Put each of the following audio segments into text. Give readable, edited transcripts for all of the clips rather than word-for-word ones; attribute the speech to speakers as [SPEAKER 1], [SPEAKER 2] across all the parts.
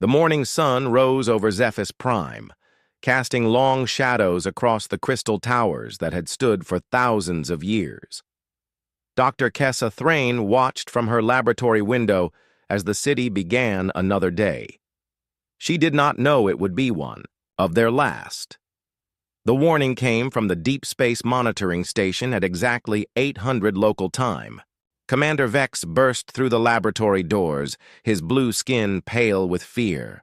[SPEAKER 1] The morning sun rose over Zephyrus Prime, casting long shadows across the crystal towers that had stood for thousands of years. Dr. Kessa Thrain watched from her laboratory window as the city began another day. She did not know it would be one, of their last. The warning came from the Deep Space Monitoring Station at exactly 800 local time. Commander Vex burst through the laboratory doors, his blue skin pale with fear.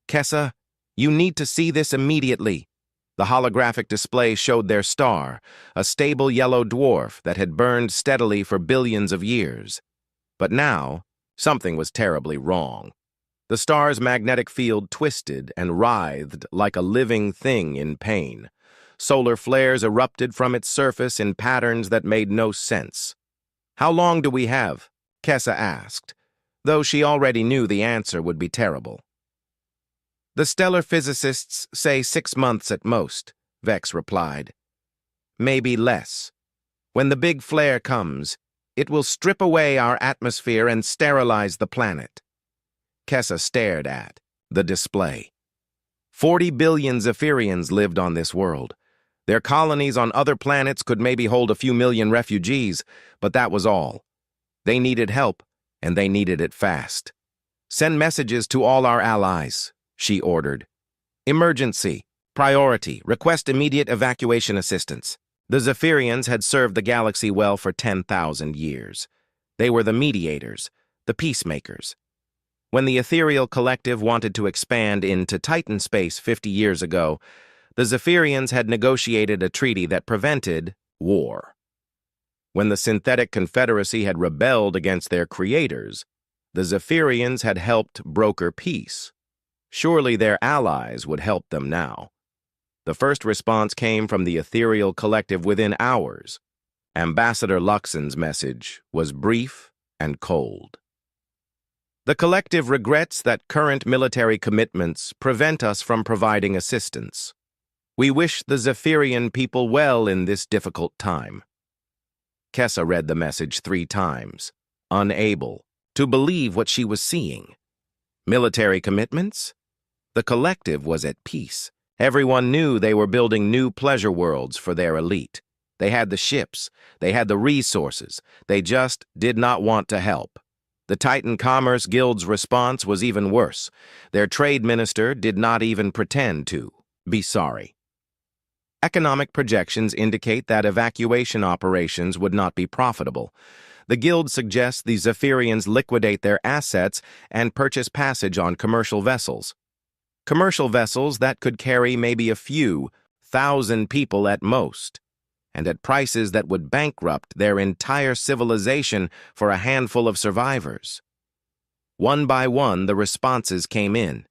[SPEAKER 1] "Kessa, you need to see this immediately." The holographic display showed their star, a stable yellow dwarf that had burned steadily for billions of years. But now, something was terribly wrong. The star's magnetic field twisted and writhed like a living thing in pain. Solar flares erupted from its surface in patterns that made no sense. "How long do we have?" Kessa asked, though she already knew the answer would be terrible. "The stellar physicists say 6 months at most," Vex replied. "Maybe less. When the big flare comes, it will strip away our atmosphere and sterilize the planet." Kessa stared at the display. 40 billion Zephyrians lived on this world. Their colonies on other planets could maybe hold a few million refugees, but that was all. They needed help, and they needed it fast. "Send messages to all our allies," she ordered. "Emergency, priority, request immediate evacuation assistance." The Zephyrians had served the galaxy well for 10,000 years. They were the mediators, the peacemakers. When the ethereal collective wanted to expand into Titan space 50 years ago, the Zephyrians had negotiated a treaty that prevented war. When the synthetic confederacy had rebelled against their creators, the Zephyrians had helped broker peace. Surely their allies would help them now. The first response came from the ethereal collective within hours. Ambassador Luxon's message was brief and cold. "The collective regrets that current military commitments prevent us from providing assistance. We wish the Zephyrian people well in this difficult time." Kessa read the message 3 times, unable to believe what she was seeing. Military commitments? The collective was at peace. Everyone knew they were building new pleasure worlds for their elite. They had the ships, they had the resources, they just did not want to help. The Titan Commerce Guild's response was even worse. Their trade minister did not even pretend to be sorry. Economic projections indicate that evacuation operations would not be profitable. The Guild suggests the Zephyrians liquidate their assets and purchase passage on commercial vessels. Commercial vessels that could carry maybe a few thousand people at most, and at prices that would bankrupt their entire civilization for a handful of survivors. One by one, the responses came in.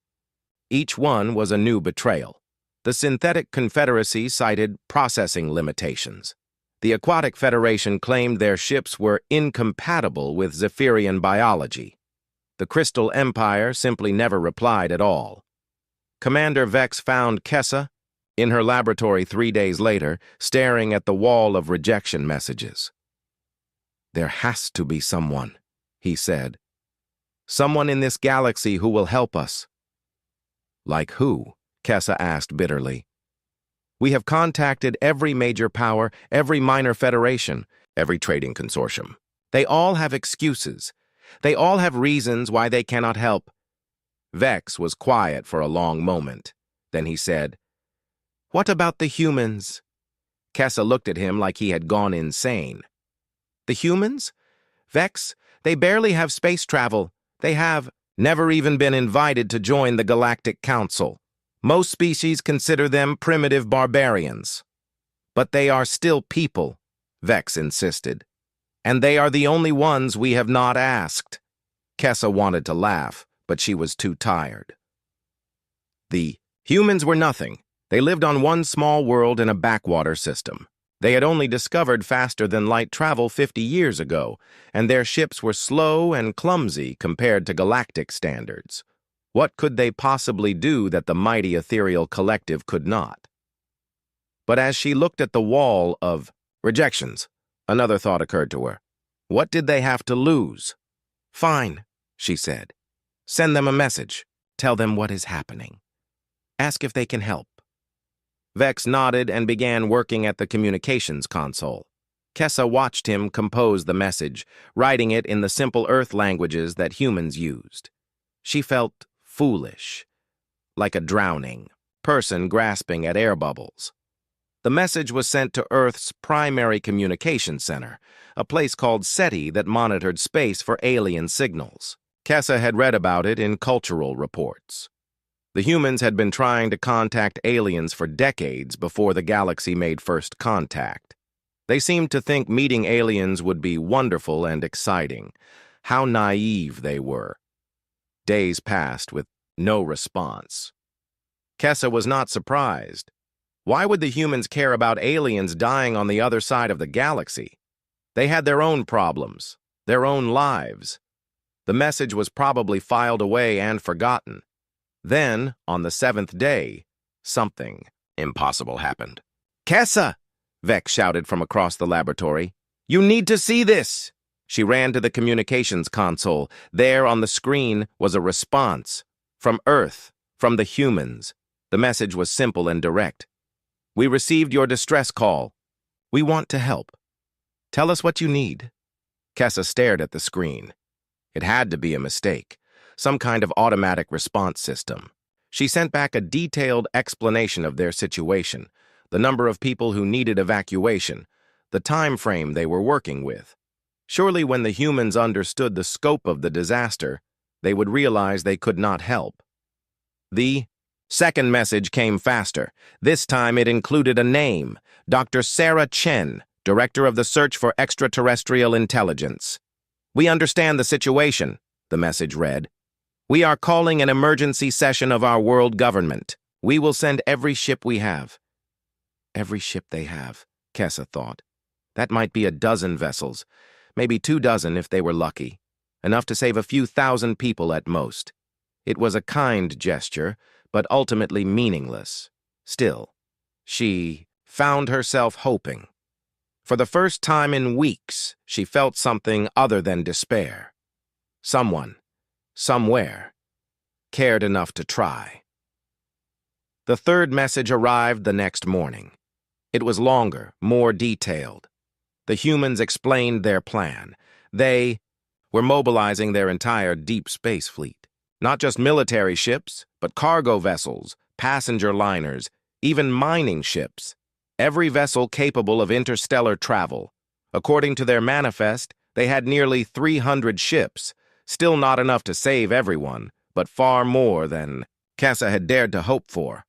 [SPEAKER 1] Each one was a new betrayal. The Synthetic Confederacy cited processing limitations. The Aquatic Federation claimed their ships were incompatible with Zephyrian biology. The Crystal Empire simply never replied at all. Commander Vex found Kessa in her laboratory 3 days later, staring at the wall of rejection messages. "There has to be someone," he said. "Someone in this galaxy who will help us." "Like who?" Kessa asked bitterly. "We have contacted every major power, every minor federation, every trading consortium. They all have excuses. They all have reasons why they cannot help." Vex was quiet for a long moment. Then he said, "What about the humans?" Kessa looked at him like he had gone insane. "The humans? Vex, they barely have space travel. They have never even been invited to join the Galactic Council. Most species consider them primitive barbarians. But they are still people," Vex insisted. "And they are the only ones we have not asked." Kessa wanted to laugh, but she was too tired. The humans were nothing. They lived on one small world in a backwater system. They had only discovered faster-than-light travel 50 years ago, and their ships were slow and clumsy compared to galactic standards. What could they possibly do that the mighty ethereal collective could not? But as she looked at the wall of rejections, another thought occurred to her. What did they have to lose? "Fine," she said. "Send them a message." Tell them what is happening. Ask if they can help. Vex nodded and began working at the communications console. Kessa watched him compose the message, writing it in the simple Earth languages that humans used. She felt foolish, like a drowning person grasping at air bubbles. The message was sent to Earth's primary communication center, a place called SETI that monitored space for alien signals. Kessa had read about it in cultural reports. The humans had been trying to contact aliens for decades before the galaxy made first contact. They seemed to think meeting aliens would be wonderful and exciting. How naive they were. Days passed with no response. Kessa was not surprised. Why would the humans care about aliens dying on the other side of the galaxy? They had their own problems, their own lives. The message was probably filed away and forgotten. Then, on the 7th day, something impossible happened. "Kessa!" Vex shouted from across the laboratory. "You need to see this!" She ran to the communications console. There on the screen was a response. From Earth, from the humans. The message was simple and direct. "We received your distress call. We want to help. Tell us what you need." Kessa stared at the screen. It had to be a mistake, some kind of automatic response system. She sent back a detailed explanation of their situation, the number of people who needed evacuation, the time frame they were working with. Surely when the humans understood the scope of the disaster, they would realize they could not help. The second message came faster. This time it included a name, Dr. Sarah Chen, Director of the Search for Extraterrestrial Intelligence. "We understand the situation," the message read. "We are calling an emergency session of our world government. We will send every ship we have." Every ship they have, Kessa thought. That might be a dozen vessels, maybe 24 if they were lucky, enough to save a few thousand people at most. It was a kind gesture, but ultimately meaningless. Still, she found herself hoping. For the first time in weeks, she felt something other than despair. Someone, somewhere, cared enough to try. The third message arrived the next morning. It was longer, more detailed. The humans explained their plan. They were mobilizing their entire deep space fleet. Not just military ships, but cargo vessels, passenger liners, even mining ships. Every vessel capable of interstellar travel. According to their manifest, they had nearly 300 ships, still not enough to save everyone, but far more than Kessa had dared to hope for.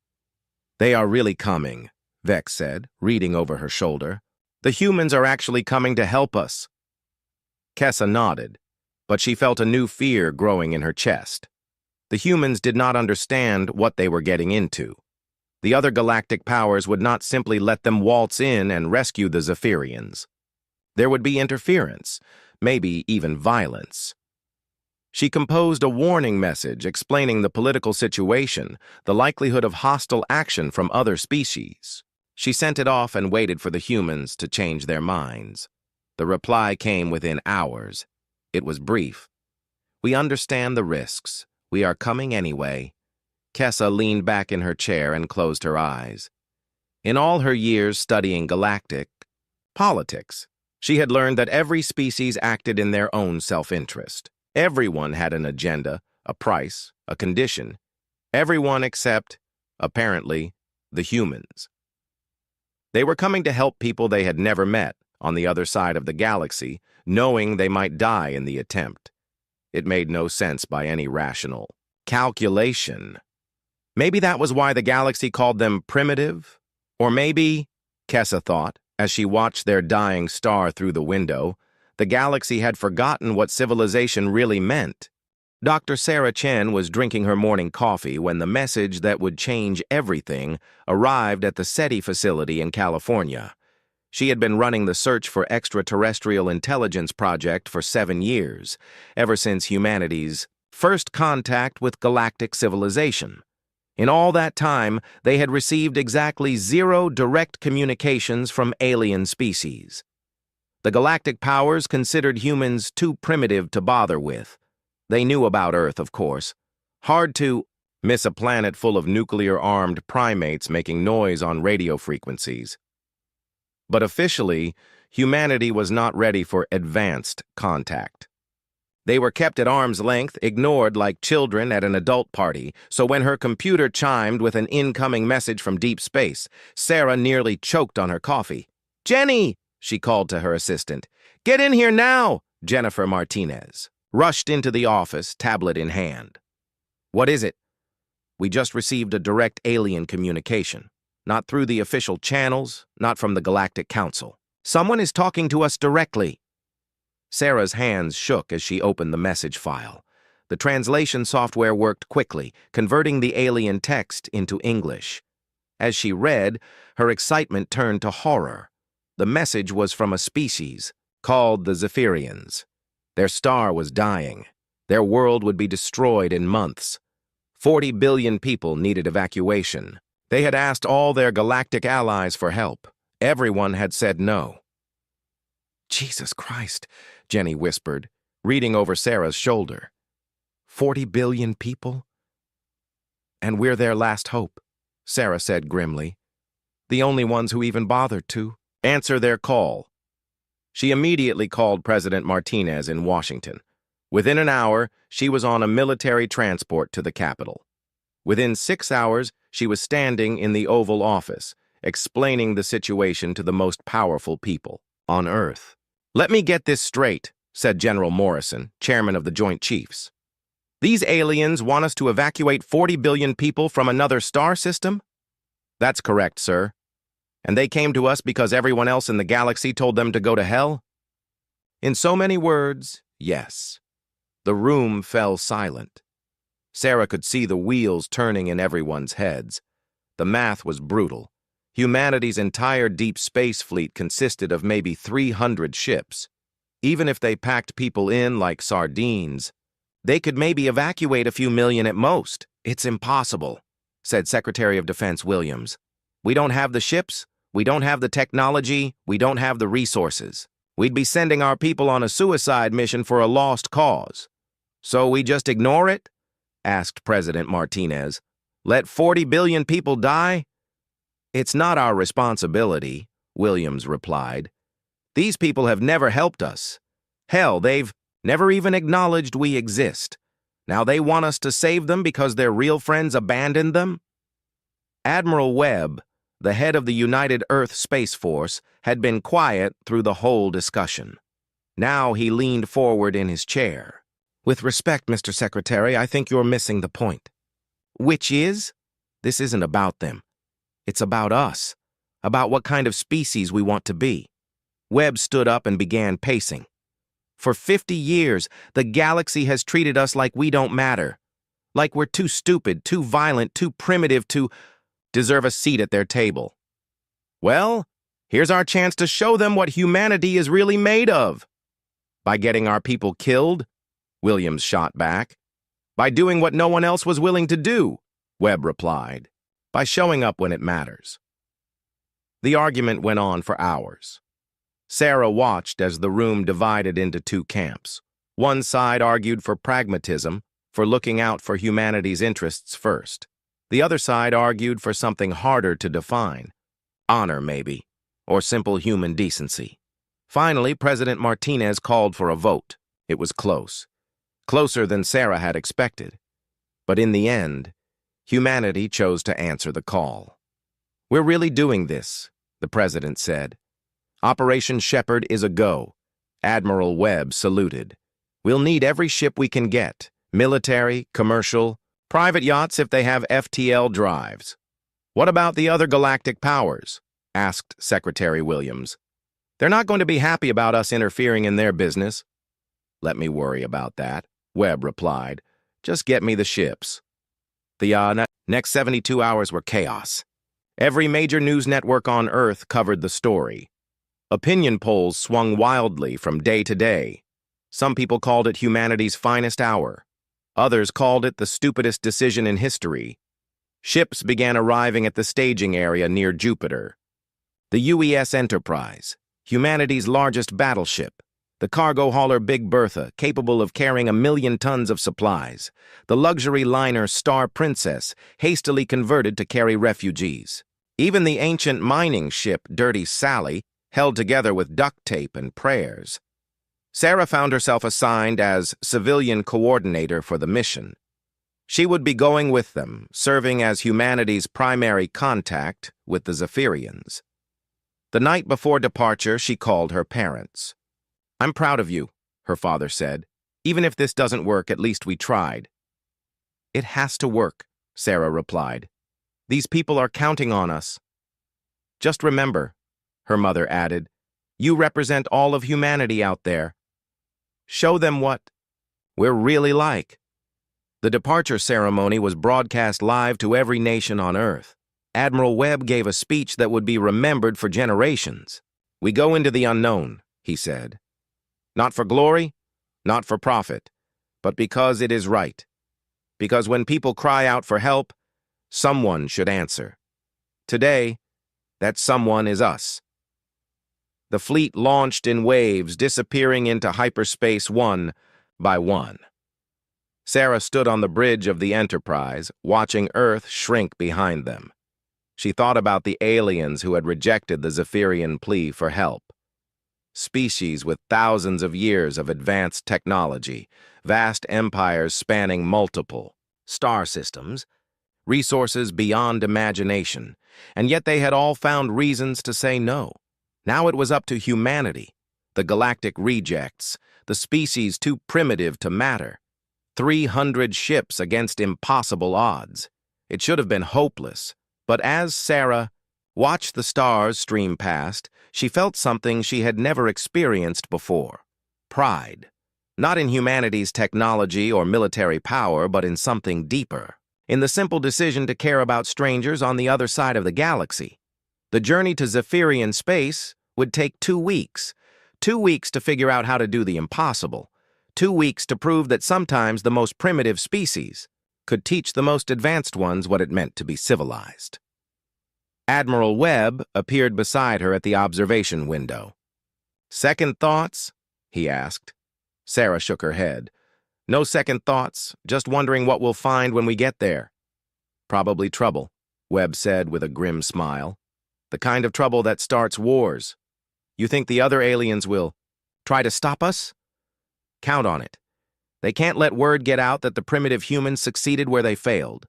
[SPEAKER 1] "They are really coming," Vex said, reading over her shoulder. "The humans are actually coming to help us." Kessa nodded, but she felt a new fear growing in her chest. The humans did not understand what they were getting into. The other galactic powers would not simply let them waltz in and rescue the Zephyrians. There would be interference, maybe even violence. She composed a warning message explaining the political situation, the likelihood of hostile action from other species. She sent it off and waited for the humans to change their minds. The reply came within hours. It was brief. "We understand the risks. We are coming anyway." Kessa leaned back in her chair and closed her eyes. In all her years studying galactic politics, she had learned that every species acted in their own self-interest. Everyone had an agenda, a price, a condition. Everyone except, apparently, the humans. They were coming to help people they had never met on the other side of the galaxy, knowing they might die in the attempt. It made no sense by any rational calculation. Maybe that was why the galaxy called them primitive? Or maybe, Kessa thought, as she watched their dying star through the window, the galaxy had forgotten what civilization really meant. Dr. Sarah Chen was drinking her morning coffee when the message that would change everything arrived at the SETI facility in California. She had been running the Search for Extraterrestrial Intelligence project for 7 years, ever since humanity's first contact with galactic civilization. In all that time, they had received exactly 0 direct communications from alien species. The galactic powers considered humans too primitive to bother with. They knew about Earth, of course. Hard to miss a planet full of nuclear-armed primates making noise on radio frequencies. But officially, humanity was not ready for advanced contact. They were kept at arm's length, ignored like children at an adult party, so when her computer chimed with an incoming message from deep space, Sarah nearly choked on her coffee. "Jenny!" she called to her assistant. "Get in here now!" Jennifer Martinez rushed into the office, tablet in hand. "What is it?" "We just received a direct alien communication. Not through the official channels, not from the Galactic Council. Someone is talking to us directly." Sarah's hands shook as she opened the message file. The translation software worked quickly, converting the alien text into English. As she read, her excitement turned to horror. The message was from a species called the Zephyrians. Their star was dying. Their world would be destroyed in months. 40 billion people needed evacuation. They had asked all their galactic allies for help. Everyone had said no. "Jesus Christ," Jenny whispered, reading over Sarah's shoulder. 40 billion people? "And we're their last hope," Sarah said grimly. "The only ones who even bothered to answer their call." She immediately called President Martinez in Washington. Within an hour, she was on a military transport to the capital. Within 6 hours, she was standing in the Oval Office, explaining the situation to the most powerful people on Earth. "Let me get this straight," said General Morrison, chairman of the Joint Chiefs. "These aliens want us to evacuate 40 billion people from another star system?" "That's correct, sir. And they came to us because everyone else in the galaxy told them to go to hell?" In so many words, yes. The room fell silent. Sarah could see the wheels turning in everyone's heads. The math was brutal. Humanity's entire deep space fleet consisted of maybe 300 ships. Even if they packed people in like sardines, they could maybe evacuate a few million at most. "It's impossible," said Secretary of Defense Williams. "We don't have the ships, we don't have the technology, we don't have the resources. We'd be sending our people on a suicide mission for a lost cause. So we just ignore it?" asked President Martinez. "Let 40 billion people die?" "It's not our responsibility," Williams replied. "These people have never helped us. Hell, they've never even acknowledged we exist. Now they want us to save them because their real friends abandoned them?" Admiral Webb, the head of the United Earth Space Force, had been quiet through the whole discussion. Now he leaned forward in his chair. "With respect, Mr. Secretary, I think you're missing the point." "Which is?" "This isn't about them. It's about us, about what kind of species we want to be." Webb stood up and began pacing. "For 50 years, the galaxy has treated us like we don't matter. Like we're too stupid, too violent, too primitive to deserve a seat at their table. Well, here's our chance to show them what humanity is really made of." "By getting our people killed?" Williams shot back. "By doing what no one else was willing to do," Webb replied. "By showing up when it matters." The argument went on for hours. Sarah watched as the room divided into two camps. One side argued for pragmatism, for looking out for humanity's interests first. The other side argued for something harder to define. Honor, maybe, or simple human decency. Finally, President Martinez called for a vote. It was close. Closer than Sarah had expected. But in the end, humanity chose to answer the call. "We're really doing this," the president said. "Operation Shepherd is a go." Admiral Webb saluted. "We'll need every ship we can get, military, commercial, private yachts if they have FTL drives." "What about the other galactic powers?" asked Secretary Williams. "They're not going to be happy about us interfering in their business." "Let me worry about that," Webb replied. "Just get me the ships." The next 72 hours were chaos. Every major news network on Earth covered the story. Opinion polls swung wildly from day to day. Some people called it humanity's finest hour. Others called it the stupidest decision in history. Ships began arriving at the staging area near Jupiter. The UES Enterprise, humanity's largest battleship, The cargo hauler Big Bertha, capable of carrying 1,000,000 tons of supplies. The luxury liner Star Princess, hastily converted to carry refugees. Even the ancient mining ship Dirty Sally, held together with duct tape and prayers. Sarah found herself assigned as civilian coordinator for the mission. She would be going with them, serving as humanity's primary contact with the Zephyrians. The night before departure, she called her parents. "I'm proud of you," her father said. "Even if this doesn't work, at least we tried." "It has to work," Sarah replied. "These people are counting on us." "Just remember," her mother added, "you represent all of humanity out there. Show them what we're really like." The departure ceremony was broadcast live to every nation on Earth. Admiral Webb gave a speech that would be remembered for generations. "We go into the unknown," he said. "Not for glory, not for profit, but because it is right. Because when people cry out for help, someone should answer. Today, that someone is us." The fleet launched in waves, disappearing into hyperspace one by one. Sarah stood on the bridge of the Enterprise, watching Earth shrink behind them. She thought about the aliens who had rejected the Zephyrian plea for help. Species with thousands of years of advanced technology, vast empires spanning multiple star systems, resources beyond imagination, and yet they had all found reasons to say no. Now it was up to humanity, the galactic rejects, the species too primitive to matter. 300 ships against impossible odds. It should have been hopeless, but as Sarah watched the stars stream past, she felt something she had never experienced before. Pride. Not in humanity's technology or military power, but in something deeper. In the simple decision to care about strangers on the other side of the galaxy. The journey to Zephyrian space would take 2 weeks. 2 weeks to figure out how to do the impossible. 2 weeks to prove that sometimes the most primitive species could teach the most advanced ones what it meant to be civilized. Admiral Webb appeared beside her at the observation window. "Second thoughts?" he asked. Sarah shook her head. "No second thoughts, just wondering what we'll find when we get there." "Probably trouble," Webb said with a grim smile. "The kind of trouble that starts wars. You think the other aliens will try to stop us? Count on it. They can't let word get out that the primitive humans succeeded where they failed.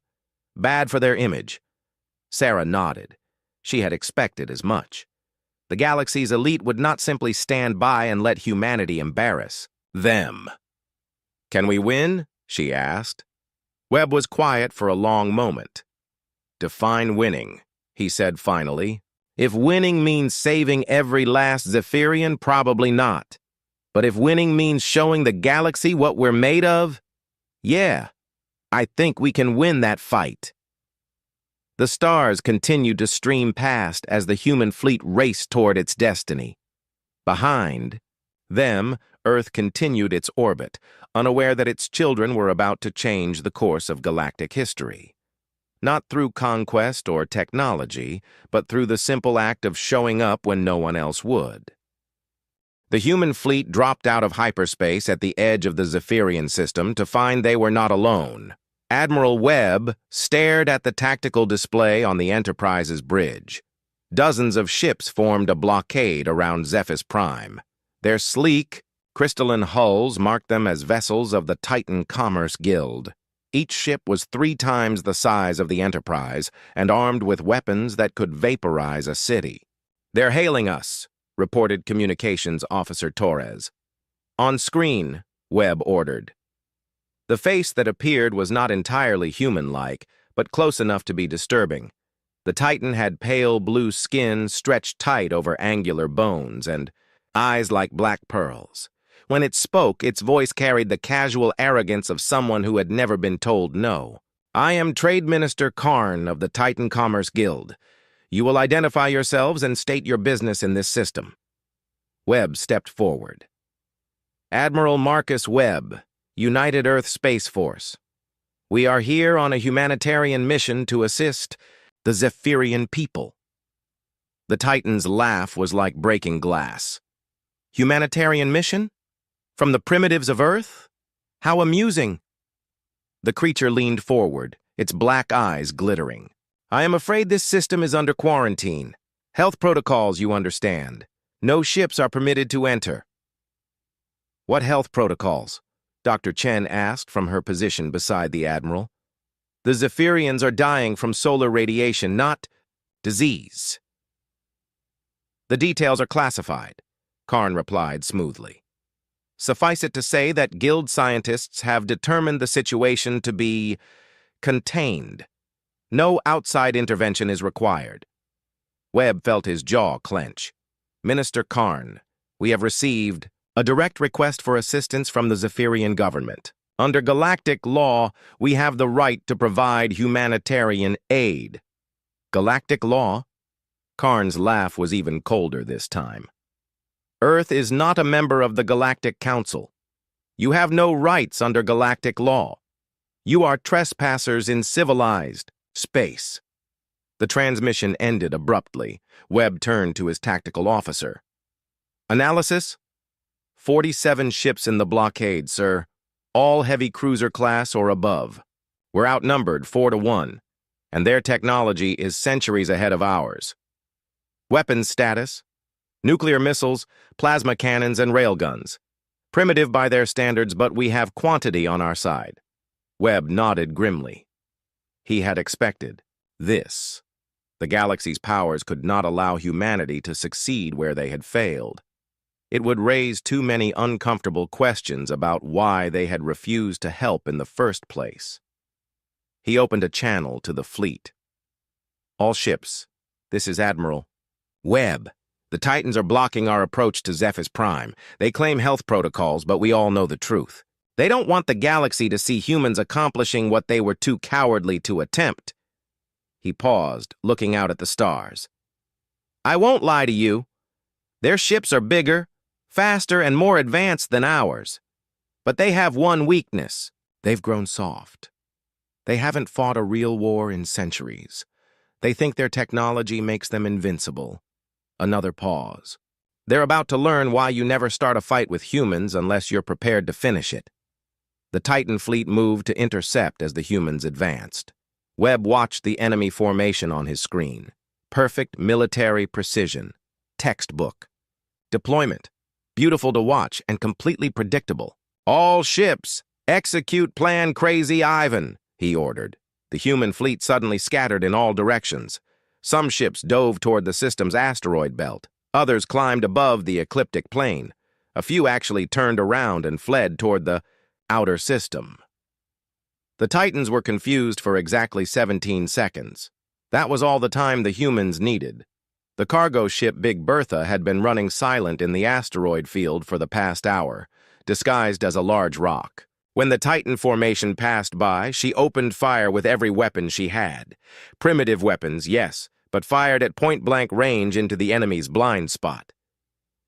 [SPEAKER 1] Bad for their image." Sarah nodded. She had expected as much. The galaxy's elite would not simply stand by and let humanity embarrass them. "Can we win?" she asked. Webb was quiet for a long moment. "Define winning," he said finally. "If winning means saving every last Zephyrian, probably not. But if winning means showing the galaxy what we're made of, yeah, I think we can win that fight." The stars continued to stream past as the human fleet raced toward its destiny. Behind them, Earth continued its orbit, unaware that its children were about to change the course of galactic history. Not through conquest or technology, but through the simple act of showing up when no one else would. The human fleet dropped out of hyperspace at the edge of the Zephyrian system to find they were not alone. Admiral Webb stared at the tactical display on the Enterprise's bridge. Dozens of ships formed a blockade around Zephyr Prime. Their sleek, crystalline hulls marked them as vessels of the Titan Commerce Guild. Each ship was 3 times the size of the Enterprise and armed with weapons that could vaporize a city. "They're hailing us," reported Communications Officer Torres. "On screen," Webb ordered. The face that appeared was not entirely human-like, but close enough to be disturbing. The Titan had pale blue skin stretched tight over angular bones and eyes like black pearls. When it spoke, its voice carried the casual arrogance of someone who had never been told no. "I am Trade Minister Karn of the Titan Commerce Guild. You will identify yourselves and state your business in this system." Webb stepped forward. "Admiral Marcus Webb, United Earth Space Force. We are here on a humanitarian mission to assist the Zephyrian people." The Titan's laugh was like breaking glass. "Humanitarian mission?" From the primitives of Earth? How amusing! The creature leaned forward, its black eyes glittering. I am afraid this system is under quarantine. Health protocols, you understand. No ships are permitted to enter. What health protocols? Dr. Chen asked from her position beside the Admiral. The Zephyrians are dying from solar radiation, not disease. The details are classified, Karn replied smoothly. Suffice it to say that Guild scientists have determined the situation to be contained. No outside intervention is required. Webb felt his jaw clench. Minister Karn, we have received a direct request for assistance from the Zephyrian government. Under galactic law, we have the right to provide humanitarian aid. Galactic law? Karn's laugh was even colder this time. Earth is not a member of the Galactic Council. You have no rights under galactic law. You are trespassers in civilized space. The transmission ended abruptly. Webb turned to his tactical officer. Analysis? 47 ships in the blockade, sir. All heavy cruiser class or above. We're outnumbered 4-1, and their technology is centuries ahead of ours. Weapons status? Nuclear missiles, plasma cannons, and railguns. Primitive by their standards, but we have quantity on our side. Webb nodded grimly. He had expected this. The galaxy's powers could not allow humanity to succeed where they had failed. It would raise too many uncomfortable questions about why they had refused to help in the first place. He opened a channel to the fleet. All ships, this is Admiral. Webb. The Titans are blocking our approach to Zephyr's Prime. They claim health protocols, but we all know the truth. They don't want the galaxy to see humans accomplishing what they were too cowardly to attempt. He paused, looking out at the stars. I won't lie to you. Their ships are bigger, faster, and more advanced than ours. But they have one weakness. They've grown soft. They haven't fought a real war in centuries. They think their technology makes them invincible. Another pause. They're about to learn why you never start a fight with humans unless you're prepared to finish it. The Titan fleet moved to intercept as the humans advanced. Webb watched the enemy formation on his screen. Perfect military precision. Textbook. Deployment. Beautiful to watch and completely predictable. All ships, execute Plan Crazy Ivan, he ordered. The human fleet suddenly scattered in all directions. Some ships dove toward the system's asteroid belt. Others climbed above the ecliptic plane. A few actually turned around and fled toward the outer system. The Titans were confused for exactly 17 seconds. That was all the time the humans needed. The cargo ship Big Bertha had been running silent in the asteroid field for the past hour, disguised as a large rock. When the Titan formation passed by, she opened fire with every weapon she had. Primitive weapons, yes, but fired at point-blank range into the enemy's blind spot.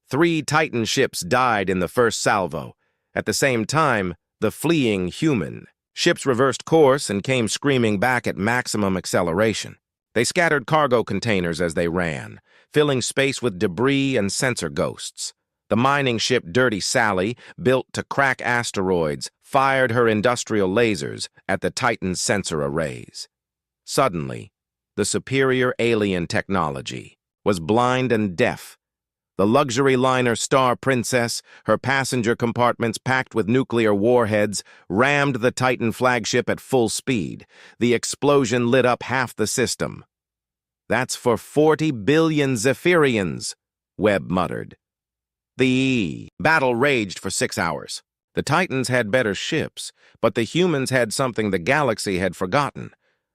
[SPEAKER 1] 3 Titan ships died in the first salvo. At the same time, the fleeing human ships reversed course and came screaming back at maximum acceleration. They scattered cargo containers as they ran, filling space with debris and sensor ghosts. The mining ship Dirty Sally, built to crack asteroids, fired her industrial lasers at the Titan's sensor arrays. Suddenly, the superior alien technology was blind and deaf. The luxury liner Star Princess, her passenger compartments packed with nuclear warheads, rammed the Titan flagship at full speed. The explosion lit up half the system. That's for 40 billion Zephyrians, Webb muttered. The battle raged for 6 hours. The Titans had better ships, but the humans had something the galaxy had forgotten,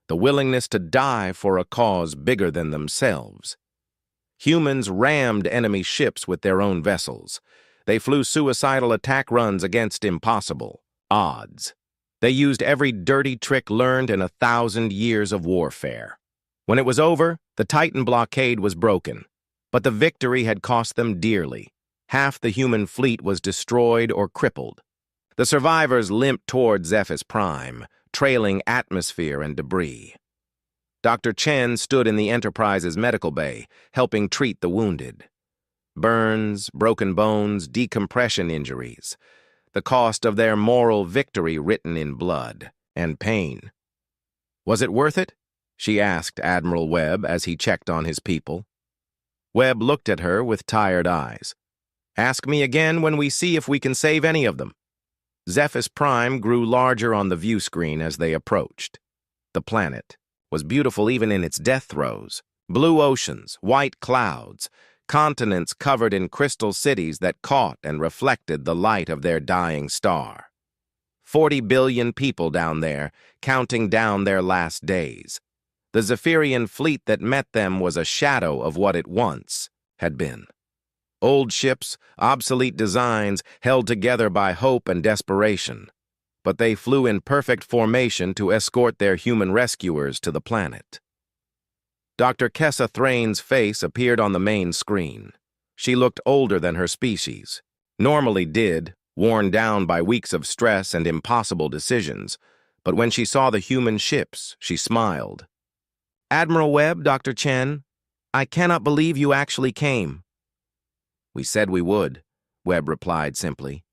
[SPEAKER 1] the willingness to die for a cause bigger than themselves. Humans rammed enemy ships with their own vessels. They flew suicidal attack runs against impossible odds. They used every dirty trick learned in 1,000 years of warfare. When it was over, the Titan blockade was broken, but the victory had cost them dearly. Half the human fleet was destroyed or crippled. The survivors limped toward Zephyr's Prime, trailing atmosphere and debris. Dr. Chen stood in the Enterprise's medical bay, helping treat the wounded. Burns, broken bones, decompression injuries. the cost of their moral victory written in blood and pain. "Was it worth it?" she asked Admiral Webb as he checked on his people. Webb looked at her with tired eyes. "Ask me again when we see if we can save any of them." Zephyrus Prime grew larger on the view screen as they approached. The planet was beautiful even in its death throes. Blue oceans, white clouds, continents covered in crystal cities that caught and reflected the light of their dying star. 40 billion people down there, counting down their last days. The Zephyrian fleet that met them was a shadow of what it once had been. Old ships, obsolete designs, held together by hope and desperation. But they flew in perfect formation to escort their human rescuers to the planet. Dr. Kessa Thrane's face appeared on the main screen. She looked older than her species. Normally did, worn down by weeks of stress and impossible decisions. But when she saw the human ships, she smiled. "Admiral Webb, Dr. Chen, I cannot believe you actually came." "We said we would," Webb replied simply.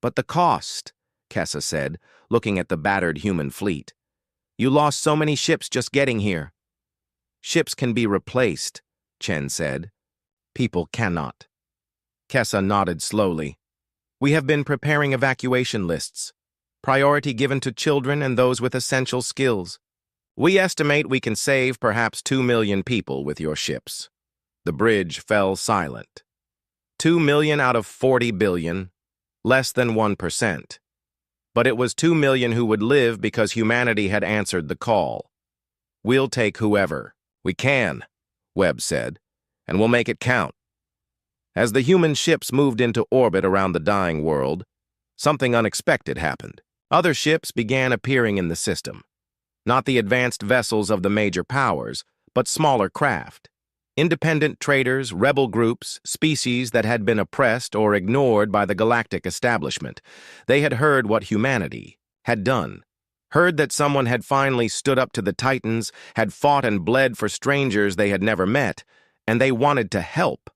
[SPEAKER 1] "But the cost," Kessa said, looking at the battered human fleet. "You lost so many ships just getting here." "Ships can be replaced," Chen said. "People cannot." Kessa nodded slowly. "We have been preparing evacuation lists. Priority given to children and those with essential skills. We estimate we can save perhaps 2 million people with your ships." The bridge fell silent. 2 million out of 40 billion, less than 1%. But it was 2 million who would live because humanity had answered the call. "We'll take whoever we can," Webb said, "and we'll make it count." As the human ships moved into orbit around the dying world, something unexpected happened. Other ships began appearing in the system. Not the advanced vessels of the major powers, but smaller craft. Independent traders, rebel groups, species that had been oppressed or ignored by the galactic establishment. They had heard what humanity had done. Heard that someone had finally stood up to the Titans, had fought and bled for strangers they had never met, and they wanted to help.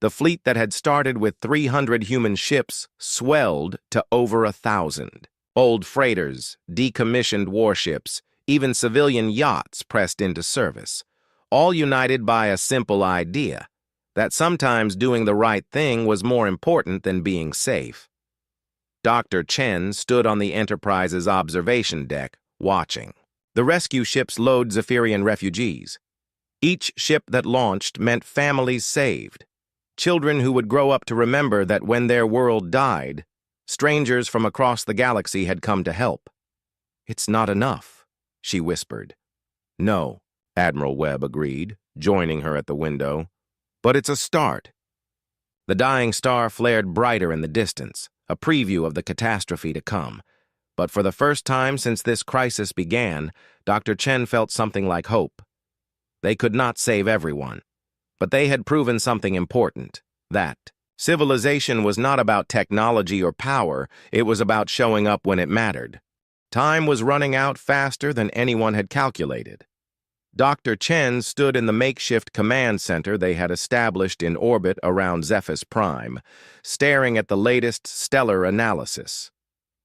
[SPEAKER 1] The fleet that had started with 300 human ships swelled to over 1,000. Old freighters, decommissioned warships, even civilian yachts pressed into service, all united by a simple idea, that sometimes doing the right thing was more important than being safe. Dr. Chen stood on the Enterprise's observation deck, watching. The rescue ships load Zephyrian refugees. Each ship that launched meant families saved. Children who would grow up to remember that when their world died, strangers from across the galaxy had come to help. "It's not enough," she whispered. "No," Admiral Webb agreed, joining her at the window. "But it's a start." The dying star flared brighter in the distance, a preview of the catastrophe to come. But for the first time since this crisis began, Dr. Chen felt something like hope. They could not save everyone, but they had proven something important, that civilization was not about technology or power, it was about showing up when it mattered. Time was running out faster than anyone had calculated. Dr. Chen stood in the makeshift command center they had established in orbit around Zephyrus Prime, staring at the latest stellar analysis.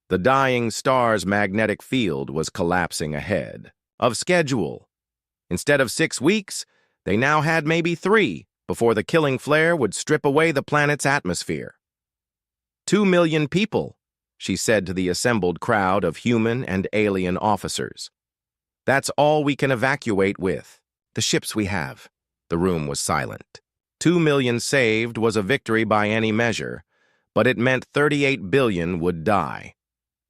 [SPEAKER 1] The dying star's magnetic field was collapsing ahead of schedule. Instead of 6 weeks, they now had maybe 3 before the killing flare would strip away the planet's atmosphere. 2 million people, she said to the assembled crowd of human and alien officers. "That's all we can evacuate with. The ships we have." The room was silent. 2 million saved was a victory by any measure, but it meant 38 billion would die.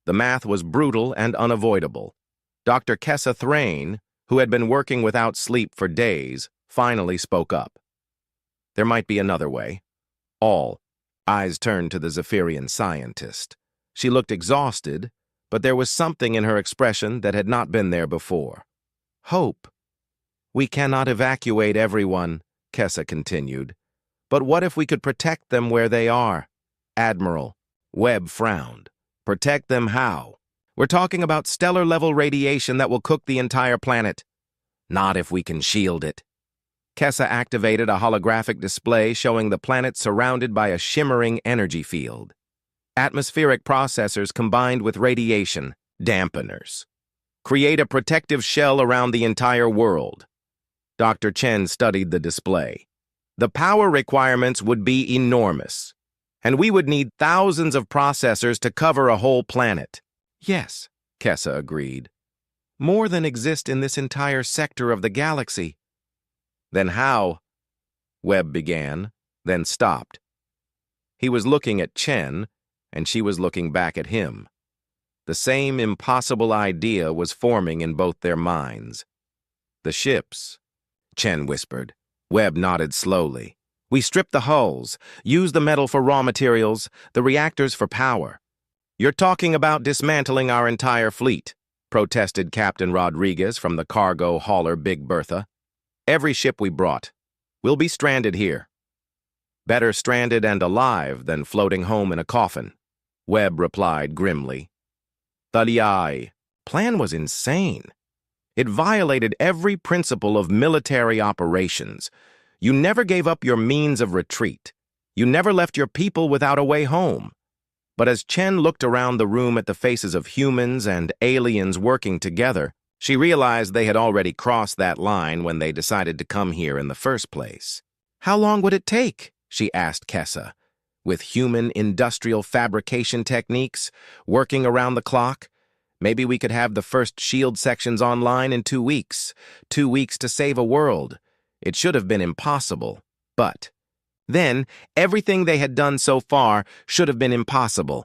[SPEAKER 1] The math was brutal and unavoidable. Dr. Kessa Thrane, who had been working without sleep for days, finally spoke up. There might be another way. All eyes turned to the Zephyrian scientist. She looked exhausted, but there was something in her expression that had not been there before. Hope. "We cannot evacuate everyone," Kessa continued. "But what if we could protect them where they are?" Admiral Webb frowned. "Protect them how? We're talking about stellar-level radiation that will cook the entire planet." "Not if we can shield it." Kessa activated a holographic display showing the planet surrounded by a shimmering energy field. Atmospheric processors combined with radiation, dampeners. Create a protective shell around the entire world. Dr. Chen studied the display. The power requirements would be enormous, and we would need thousands of processors to cover a whole planet. Yes, Kessa agreed. More than exist in this entire sector of the galaxy. Then how? Webb began, then stopped. He was looking at Chen, and she was looking back at him. The same impossible idea was forming in both their minds. The ships, Chen whispered. Webb nodded slowly. We strip the hulls, use the metal for raw materials, the reactors for power. You're talking about dismantling our entire fleet, protested Captain Rodriguez from the cargo hauler Big Bertha. Every ship we brought. We'll be stranded here. Better stranded and alive than floating home in a coffin, Webb replied grimly. The plan was insane. It violated every principle of military operations. You never gave up your means of retreat. You never left your people without a way home. But as Chen looked around the room at the faces of humans and aliens working together, she realized they had already crossed that line when they decided to come here in the first place. How long would it take? She asked Kessa. With human industrial fabrication techniques, working around the clock, maybe we could have the first shield sections online in 2 weeks. 2 weeks to save a world. It should have been impossible, but then everything they had done so far should have been impossible.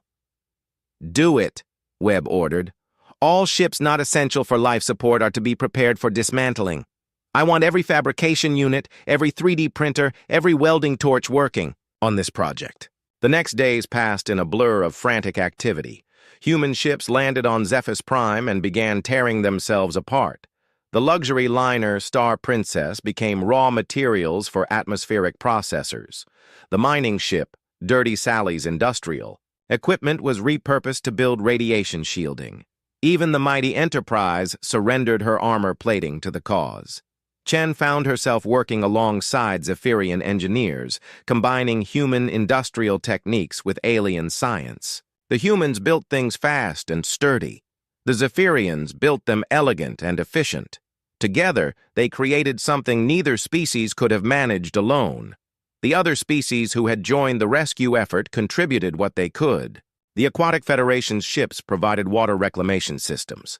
[SPEAKER 1] Do it, Webb ordered. All ships not essential for life support are to be prepared for dismantling. I want every fabrication unit, every 3D printer, every welding torch working on this project. The next days passed in a blur of frantic activity. Human ships landed on Zephyrus Prime and began tearing themselves apart. The luxury liner Star Princess became raw materials for atmospheric processors. The mining ship, Dirty Sally's Industrial, equipment was repurposed to build radiation shielding. Even the mighty Enterprise surrendered her armor plating to the cause. Chen found herself working alongside Zephyrian engineers, combining human industrial techniques with alien science. The humans built things fast and sturdy. The Zephyrians built them elegant and efficient. Together, they created something neither species could have managed alone. The other species who had joined the rescue effort contributed what they could. The Aquatic Federation's ships provided water reclamation systems.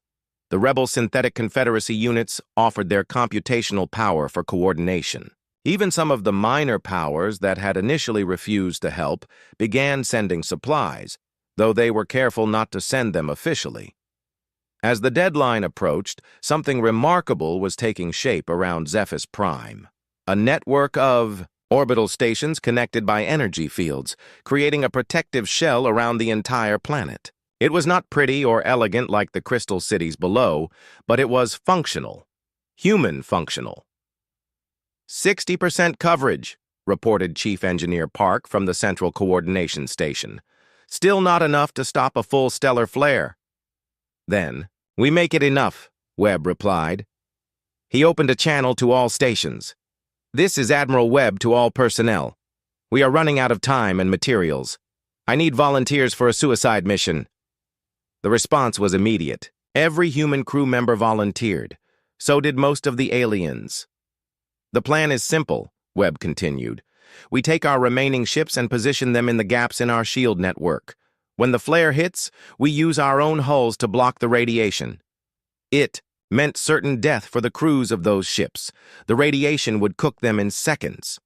[SPEAKER 1] The Rebel Synthetic Confederacy units offered their computational power for coordination. Even some of the minor powers that had initially refused to help began sending supplies, though they were careful not to send them officially. As the deadline approached, something remarkable was taking shape around Zephyrus Prime. A network of orbital stations connected by energy fields, creating a protective shell around the entire planet. It was not pretty or elegant like the crystal cities below, but it was functional. Human functional. 60% coverage, reported Chief Engineer Park from the Central Coordination Station. Still not enough to stop a full stellar flare. Then, we make it enough, Webb replied. He opened a channel to all stations. This is Admiral Webb to all personnel. We are running out of time and materials. I need volunteers for a suicide mission. The response was immediate. Every human crew member volunteered. So did most of the aliens. The plan is simple, Webb continued. We take our remaining ships and position them in the gaps in our shield network. When the flare hits, we use our own hulls to block the radiation. It meant certain death for the crews of those ships. The radiation would cook them in seconds.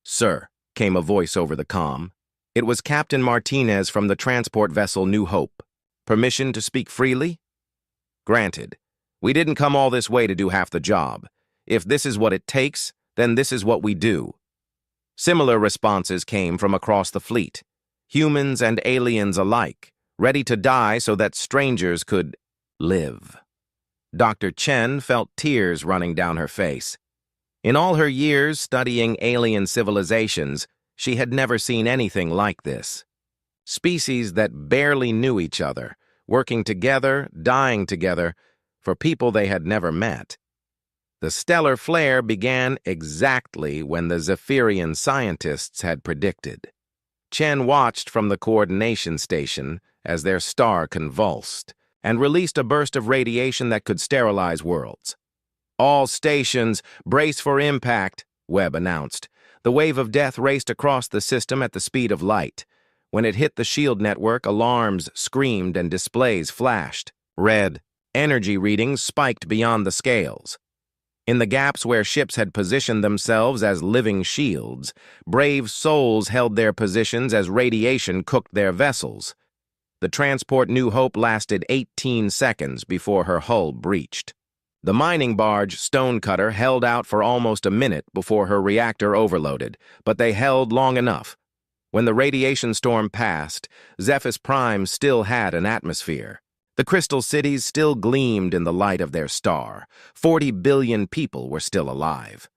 [SPEAKER 1] Sir, came a voice over the comm. It was Captain Martinez from the transport vessel New Hope. Permission to speak freely? Granted. We didn't come all this way to do half the job. If this is what it takes, then this is what we do. Similar responses came from across the fleet. Humans and aliens alike, ready to die so that strangers could live. Dr. Chen felt tears running down her face. In all her years studying alien civilizations, she had never seen anything like this. Species that barely knew each other, working together, dying together, for people they had never met. The stellar flare began exactly when the Zephyrian scientists had predicted. Chen watched from the coordination station as their star convulsed and released a burst of radiation that could sterilize worlds. "All stations, brace for impact," Webb announced. The wave of death raced across the system at the speed of light. When it hit the shield network, alarms screamed and displays flashed. Red energy readings spiked beyond the scales. In the gaps where ships had positioned themselves as living shields, brave souls held their positions as radiation cooked their vessels. The transport New Hope lasted 18 seconds before her hull breached. The mining barge Stonecutter held out for almost a minute before her reactor overloaded, but they held long enough. When the radiation storm passed, Zephyrus Prime still had an atmosphere. The crystal cities still gleamed in the light of their star. 40 billion people were still alive.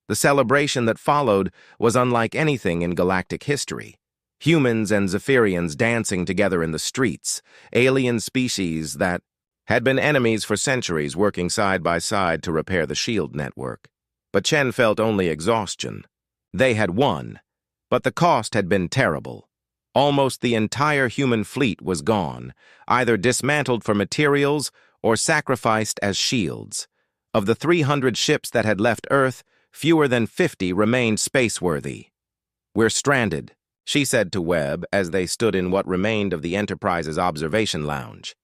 [SPEAKER 1] The celebration that followed was unlike anything in galactic history. Humans and Zephyrians dancing together in the streets, alien species that had been enemies for centuries working side by side to repair the shield network. But Chen felt only exhaustion. They had won, but the cost had been terrible. Almost the entire human fleet was gone, either dismantled for materials or sacrificed as shields. Of the 300 ships that had left Earth, fewer than 50 remained spaceworthy. "We're stranded," she said to Webb as they stood in what remained of the Enterprise's observation lounge.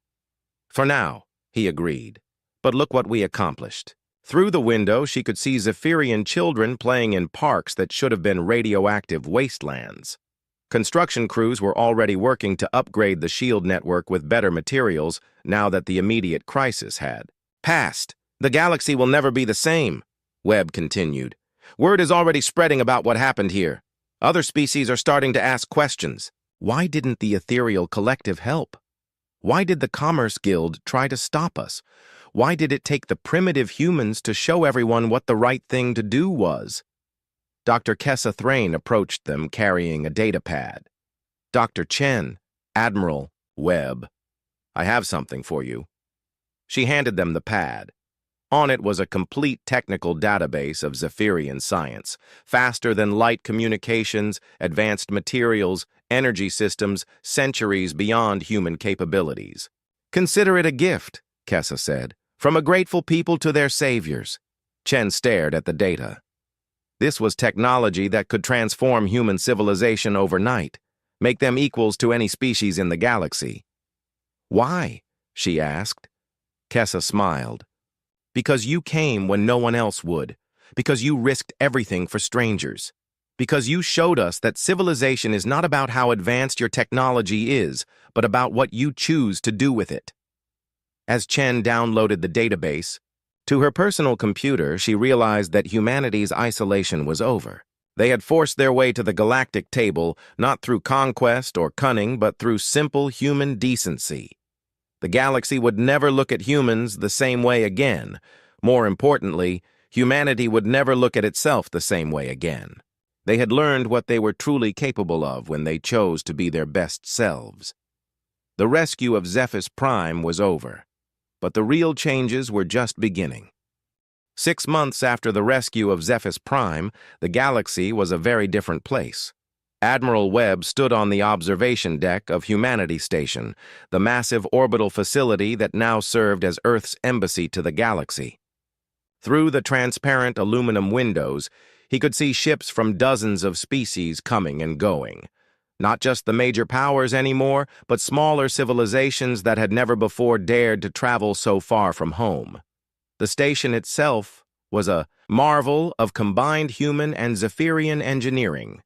[SPEAKER 1] "For now," he agreed. "But look what we accomplished." Through the window, she could see Zephyrian children playing in parks that should have been radioactive wastelands. Construction crews were already working to upgrade the shield network with better materials now that the immediate crisis had passed. "The galaxy will never be the same," Webb continued. "Word is already spreading about what happened here. Other species are starting to ask questions. Why didn't the Ethereal Collective help? Why did the Commerce Guild try to stop us? Why did it take the primitive humans to show everyone what the right thing to do was?" Dr. Kessa Thrain approached them carrying a data pad. "Dr. Chen, Admiral Webb, I have something for you." She handed them the pad. On it was a complete technical database of Zephyrian science, faster than light communications, advanced materials, energy systems, centuries beyond human capabilities. "Consider it a gift," Kessa said, "from a grateful people to their saviors." Chen stared at the data. This was technology that could transform human civilization overnight, make them equals to any species in the galaxy. "Why?" she asked. Kessa smiled. "Because you came when no one else would. Because you risked everything for strangers. Because you showed us that civilization is not about how advanced your technology is, but about what you choose to do with it." As Chen downloaded the database, to her personal computer, she realized that humanity's isolation was over. They had forced their way to the galactic table, not through conquest or cunning, but through simple human decency. The galaxy would never look at humans the same way again. More importantly, humanity would never look at itself the same way again. They had learned what they were truly capable of when they chose to be their best selves. The rescue of Zephyrus Prime was over, but the real changes were just beginning. 6 months after the rescue of Zephyrus Prime, the galaxy was a very different place. Admiral Webb stood on the observation deck of Humanity Station, the massive orbital facility that now served as Earth's embassy to the galaxy. Through the transparent aluminum windows, he could see ships from dozens of species coming and going. Not just the major powers anymore, but smaller civilizations that had never before dared to travel so far from home. The station itself was a marvel of combined human and Zephyrian engineering.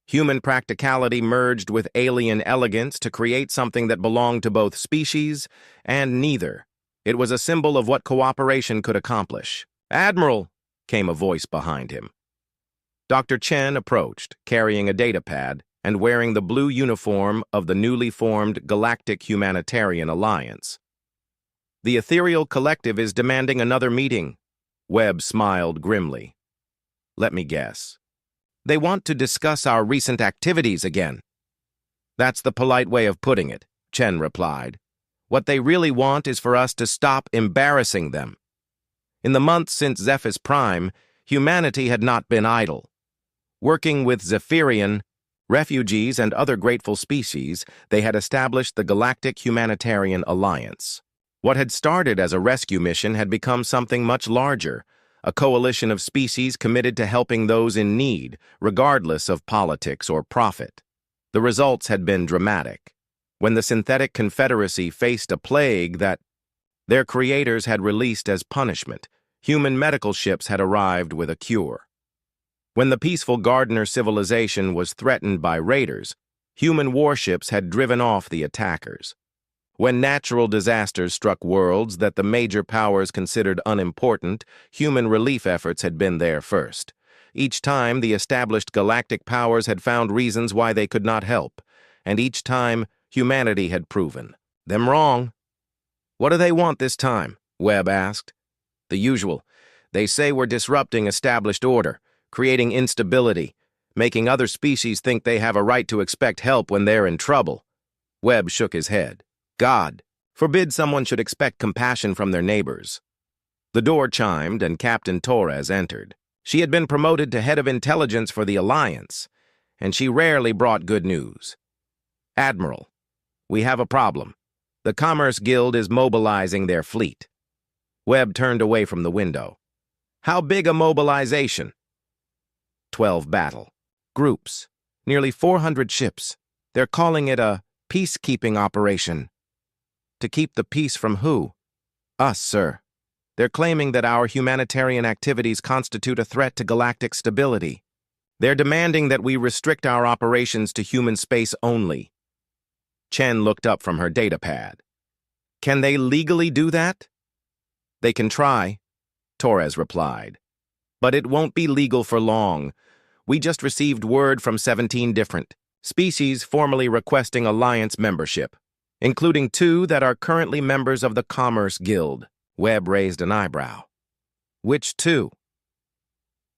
[SPEAKER 1] Human practicality merged with alien elegance to create something that belonged to both species and neither. It was a symbol of what cooperation could accomplish. "Admiral," came a voice behind him. Dr. Chen approached, carrying a data pad and wearing the blue uniform of the newly formed Galactic Humanitarian Alliance. "The Ethereal Collective is demanding another meeting." Webb smiled grimly. "Let me guess. They want to discuss our recent activities again." "That's the polite way of putting it," Chen replied. "What they really want is for us to stop embarrassing them." In the months since Zephyrus Prime, humanity had not been idle. Working with Zephyrian, Refugees and other grateful species, they had established the Galactic Humanitarian Alliance. What had started as a rescue mission had become something much larger, a coalition of species committed to helping those in need, regardless of politics or profit. The results had been dramatic. When the Synthetic Confederacy faced a plague that their creators had released as punishment, human medical ships had arrived with a cure. When the peaceful Gardener civilization was threatened by raiders, human warships had driven off the attackers. When natural disasters struck worlds that the major powers considered unimportant, human relief efforts had been there first. Each time, the established galactic powers had found reasons why they could not help, and each time, humanity had proven them wrong. "What do they want this time?" Webb asked. "The usual. They say we're disrupting established order, creating instability, making other species think they have a right to expect help when they're in trouble." Webb shook his head. "God forbid someone should expect compassion from their neighbors." The door chimed and Captain Torres entered. She had been promoted to head of intelligence for the Alliance, and she rarely brought good news. "Admiral, we have a problem. The Commerce Guild is mobilizing their fleet." Webb turned away from the window. "How big a mobilization?" 12 battle groups, nearly 400 ships. They're calling it a peacekeeping operation. To keep the peace from who? Us, sir. They're claiming that our humanitarian activities constitute a threat to galactic stability. They're demanding that we restrict our operations to human space only. Chen looked up from her datapad. "Can they legally do that?" "They can try," Torres replied. "But it won't be legal for long. We just received word from 17 different species formally requesting Alliance membership, including 2 that are currently members of the Commerce Guild." Webb raised an eyebrow. "Which 2?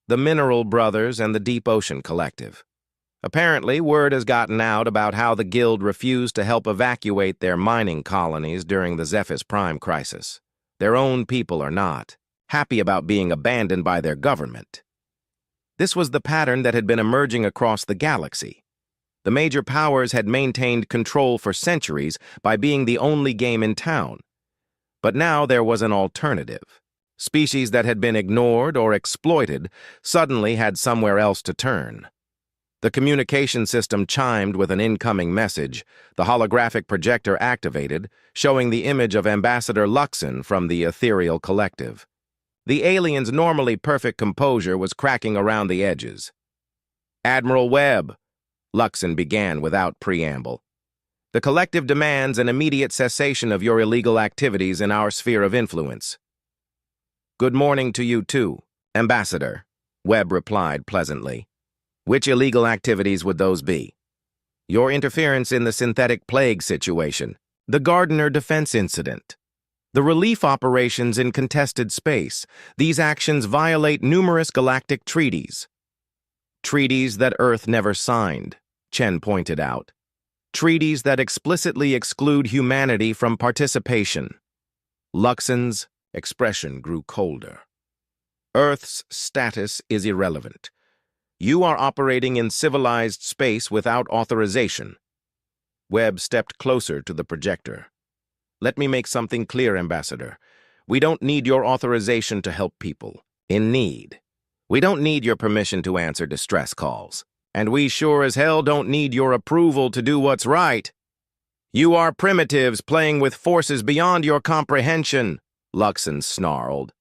[SPEAKER 1] "The Mineral Brothers and the Deep Ocean Collective. Apparently, word has gotten out about how the Guild refused to help evacuate their mining colonies during the Zephyr Prime crisis. Their own people are not happy about being abandoned by their government." This was the pattern that had been emerging across the galaxy. The major powers had maintained control for centuries by being the only game in town. But now there was an alternative. Species that had been ignored or exploited suddenly had somewhere else to turn. The communication system chimed with an incoming message, the holographic projector activated, showing the image of Ambassador Luxon from the Ethereal Collective. The alien's normally perfect composure was cracking around the edges. "Admiral Webb," Luxon began without preamble, "the Collective demands an immediate cessation of your illegal activities in our sphere of influence." "Good morning to you too, Ambassador," Webb replied pleasantly. "Which illegal activities would those be?" "Your interference in the synthetic plague situation, the Gardener defense incident, the relief operations in contested space. These actions violate numerous galactic treaties." "Treaties that Earth never signed," Chen pointed out. "Treaties that explicitly exclude humanity from participation." Luxon's expression grew colder. "Earth's status is irrelevant. You are operating in civilized space without authorization." Webb stepped closer to the projector. "Let me make something clear, Ambassador. We don't need your authorization to help people in need. We don't need your permission to answer distress calls. And we sure as hell don't need your approval to do what's right. You are primitives playing with forces beyond your comprehension," Luxon snarled.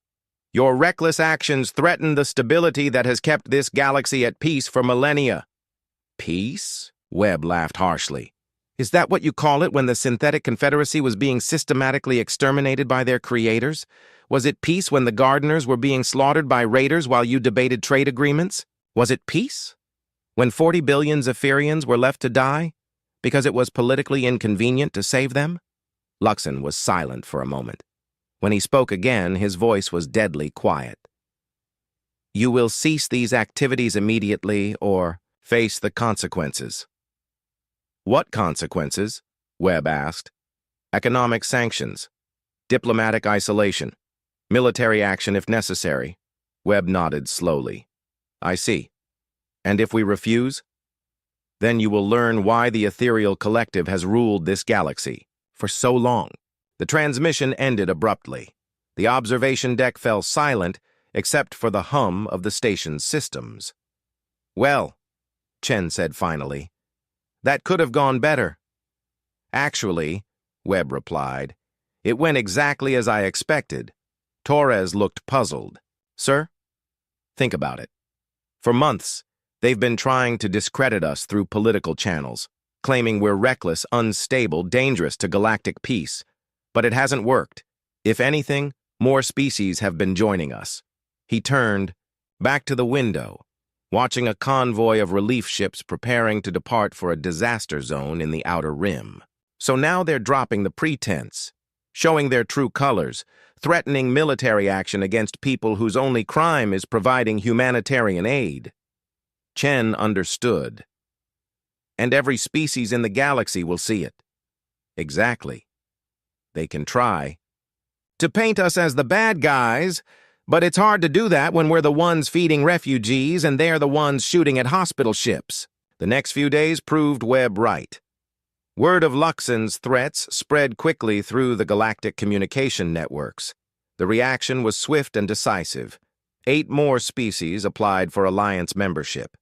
[SPEAKER 1] "Your reckless actions threaten the stability that has kept this galaxy at peace for millennia." "Peace?" Webb laughed harshly. "Is that what you call it when the Synthetic Confederacy was being systematically exterminated by their creators? Was it peace when the Gardeners were being slaughtered by raiders while you debated trade agreements? Was it peace when 40 billion Zephyrians were left to die because it was politically inconvenient to save them?" Luxon was silent for a moment. When he spoke again, his voice was deadly quiet. "You will cease these activities immediately or face the consequences." "What consequences?" Webb asked. "Economic sanctions, diplomatic isolation, military action if necessary." Webb nodded slowly. "I see. And if we refuse?" Then you will learn why the ethereal collective has ruled this galaxy for so long. The transmission ended abruptly. The observation deck fell silent except for the hum of the station's systems. "Well," Chen said finally, "that could have gone better." "Actually," Webb replied, "it went exactly as I expected." Torres looked puzzled. "Sir? Think about it. For months, they've been trying to discredit us through political channels, claiming we're reckless, unstable, dangerous to galactic peace. But it hasn't worked. If anything, more species have been joining us." He turned back to the window, watching a convoy of relief ships preparing to depart for a disaster zone in the outer rim. So now they're dropping the pretense, showing their true colors, threatening military action against people whose only crime is providing humanitarian aid. Chen understood. And every species in the galaxy will see it. Exactly. They can try to paint us as the bad guys, but it's hard to do that when we're the ones feeding refugees and they're the ones shooting at hospital ships. The next few days proved Webb right. Word of Luxon's threats spread quickly through the galactic communication networks. The reaction was swift and decisive. 8 more species applied for Alliance membership.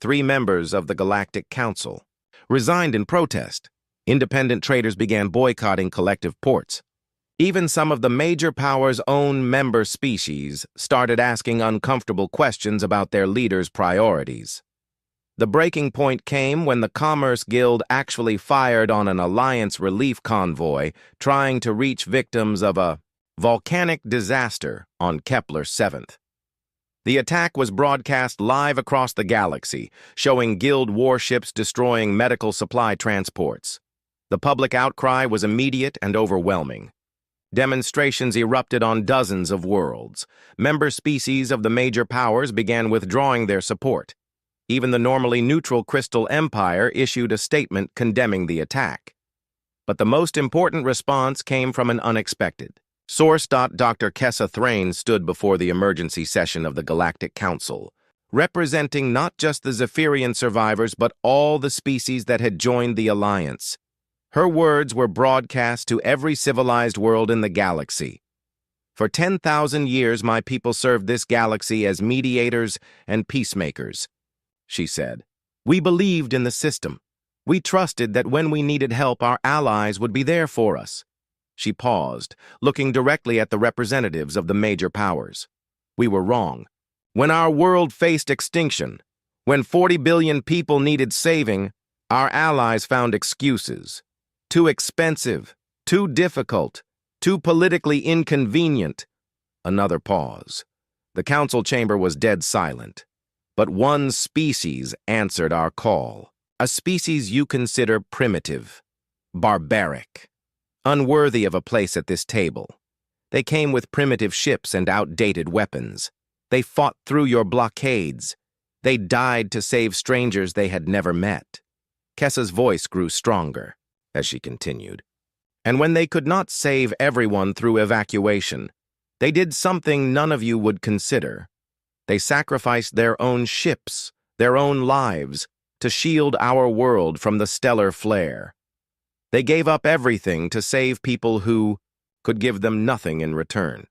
[SPEAKER 1] 3 members of the Galactic Council resigned in protest. Independent traders began boycotting collective ports. Even some of the major powers' own member species started asking uncomfortable questions about their leaders' priorities. The breaking point came when the Commerce Guild actually fired on an Alliance relief convoy trying to reach victims of a volcanic disaster on Kepler 7th. The attack was broadcast live across the galaxy, showing Guild warships destroying medical supply transports. The public outcry was immediate and overwhelming. Demonstrations erupted on dozens of worlds. Member species of the major powers began withdrawing their support. Even the normally neutral Crystal Empire issued a statement condemning the attack. But the most important response came from an unexpected source. Dr. Kessa Thrain stood before the emergency session of the Galactic Council, representing not just the Zephyrian survivors but all the species that had joined the Alliance. Her words were broadcast to every civilized world in the galaxy. "For 10,000 years, my people served this galaxy as mediators and peacemakers," she said. "We believed in the system. We trusted that when we needed help, our allies would be there for us." She paused, looking directly at the representatives of the major powers. "We were wrong. When our world faced extinction, when 40 billion people needed saving, our allies found excuses. Too expensive, too difficult, too politically inconvenient." Another pause. The council chamber was dead silent. But one species answered our call. A species you consider primitive, barbaric, unworthy of a place at this table. They came with primitive ships and outdated weapons. They fought through your blockades. They died to save strangers they had never met. Kessa's voice grew stronger as she continued. "And when they could not save everyone through evacuation, they did something none of you would consider. They sacrificed their own ships, their own lives, to shield our world from the stellar flare. They gave up everything to save people who could give them nothing in return."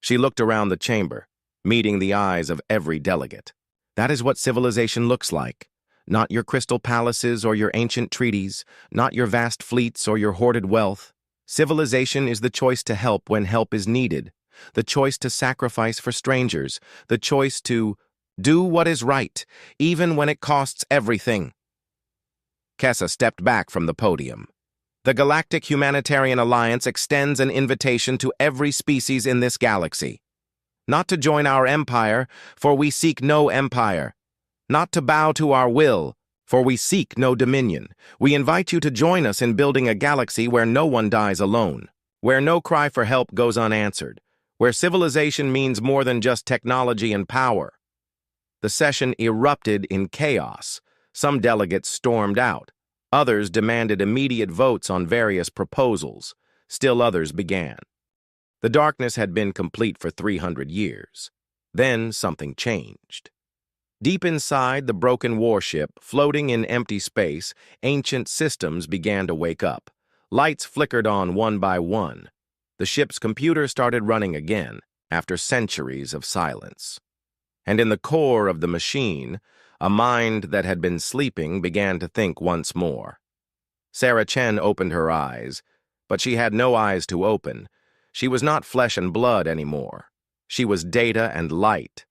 [SPEAKER 1] She looked around the chamber, meeting the eyes of every delegate. "That is what civilization looks like. Not your crystal palaces or your ancient treaties, not your vast fleets or your hoarded wealth. Civilization is the choice to help when help is needed, the choice to sacrifice for strangers, the choice to do what is right, even when it costs everything." Kessa stepped back from the podium. "The Galactic Humanitarian Alliance extends an invitation to every species in this galaxy. Not to join our empire, for we seek no empire. Not to bow to our will, for we seek no dominion. We invite you to join us in building a galaxy where no one dies alone, where no cry for help goes unanswered, where civilization means more than just technology and power." The session erupted in chaos. Some delegates stormed out. Others demanded immediate votes on various proposals. Still others began. The darkness had been complete for 300 years. Then something changed. Deep inside the broken warship, floating in empty space, ancient systems began to wake up. Lights flickered on one by one. The ship's computer started running again, after centuries of silence. And in the core of the machine, a mind that had been sleeping began to think once more. Sarah Chen opened her eyes, but she had no eyes to open. She was not flesh and blood anymore. She was data and light,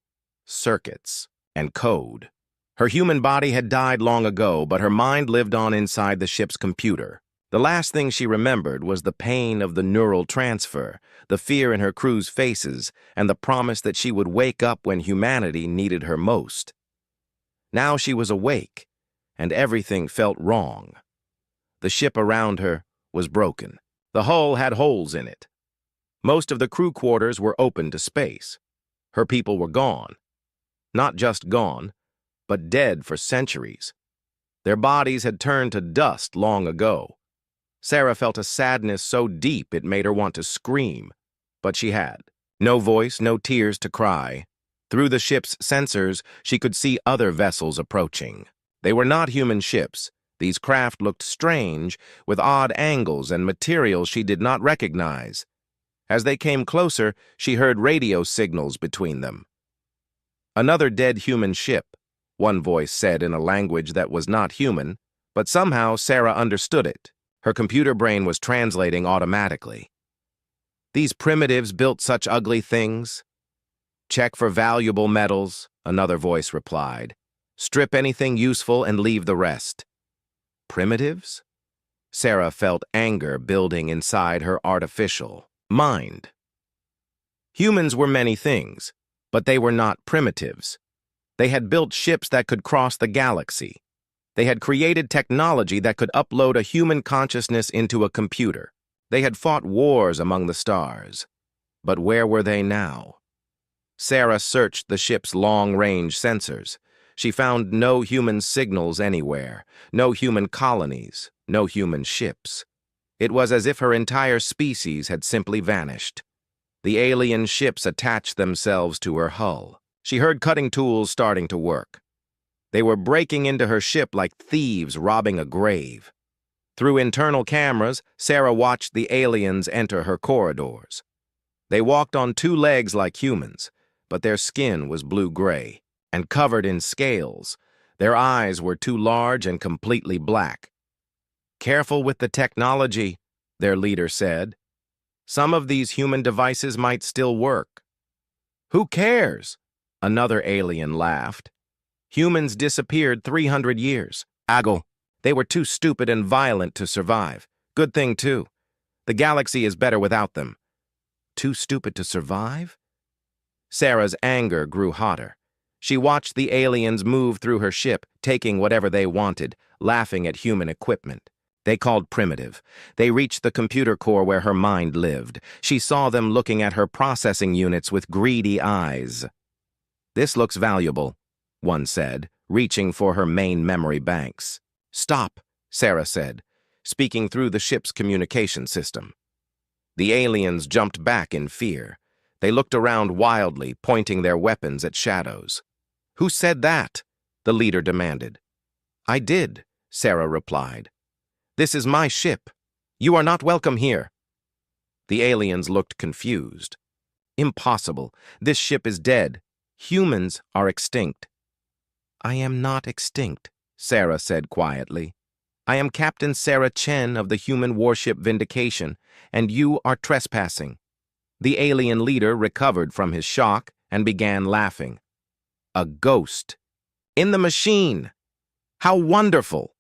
[SPEAKER 1] circuits, and code. Her human body had died long ago, but her mind lived on inside the ship's computer. The last thing she remembered was the pain of the neural transfer, the fear in her crew's faces, and the promise that she would wake up when humanity needed her most. Now she was awake, and everything felt wrong. The ship around her was broken. The hull had holes in it. Most of the crew quarters were open to space. Her people were gone. Not just gone, but dead for centuries. Their bodies had turned to dust long ago. Sarah felt a sadness so deep it made her want to scream, but she had no voice, no tears to cry. Through the ship's sensors, she could see other vessels approaching. They were not human ships. These craft looked strange, with odd angles and materials she did not recognize. As they came closer, she heard radio signals between them. "Another dead human ship," one voice said in a language that was not human, but somehow Sarah understood it. Her computer brain was translating automatically. "These primitives built such ugly things." "Check for valuable metals," another voice replied. "Strip anything useful and leave the rest." Primitives? Sarah felt anger building inside her artificial mind. Humans were many things, but they were not primitives. They had built ships that could cross the galaxy. They had created technology that could upload a human consciousness into a computer. They had fought wars among the stars. But where were they now? Sarah searched the ship's long-range sensors. She found no human signals anywhere, no human colonies, no human ships. It was as if her entire species had simply vanished. The alien ships attached themselves to her hull. She heard cutting tools starting to work. They were breaking into her ship like thieves robbing a grave. Through internal cameras, Sarah watched the aliens enter her corridors. They walked on two legs like humans, but their skin was blue-gray and covered in scales. Their eyes were too large and completely black. "Careful with the technology," their leader said. "Some of these human devices might still work." "Who cares?" Another alien laughed. "Humans disappeared 300 years ago. They were too stupid and violent to survive. Good thing, too. The galaxy is better without them." Too stupid to survive? Sarah's anger grew hotter. She watched the aliens move through her ship, taking whatever they wanted, laughing at human equipment. They called primitive. They reached the computer core where her mind lived. She saw them looking at her processing units with greedy eyes. "This looks valuable," one said, reaching for her main memory banks. "Stop," Sarah said, speaking through the ship's communication system. The aliens jumped back in fear. They looked around wildly, pointing their weapons at shadows. "Who said that?" the leader demanded. "I did," Sarah replied. "This is my ship. You are not welcome here." The aliens looked confused. "Impossible. This ship is dead. Humans are extinct." "I am not extinct," Sarah said quietly. "I am Captain Sarah Chen of the human warship Vindication, and you are trespassing." The alien leader recovered from his shock and began laughing. "A ghost. In the machine. How wonderful.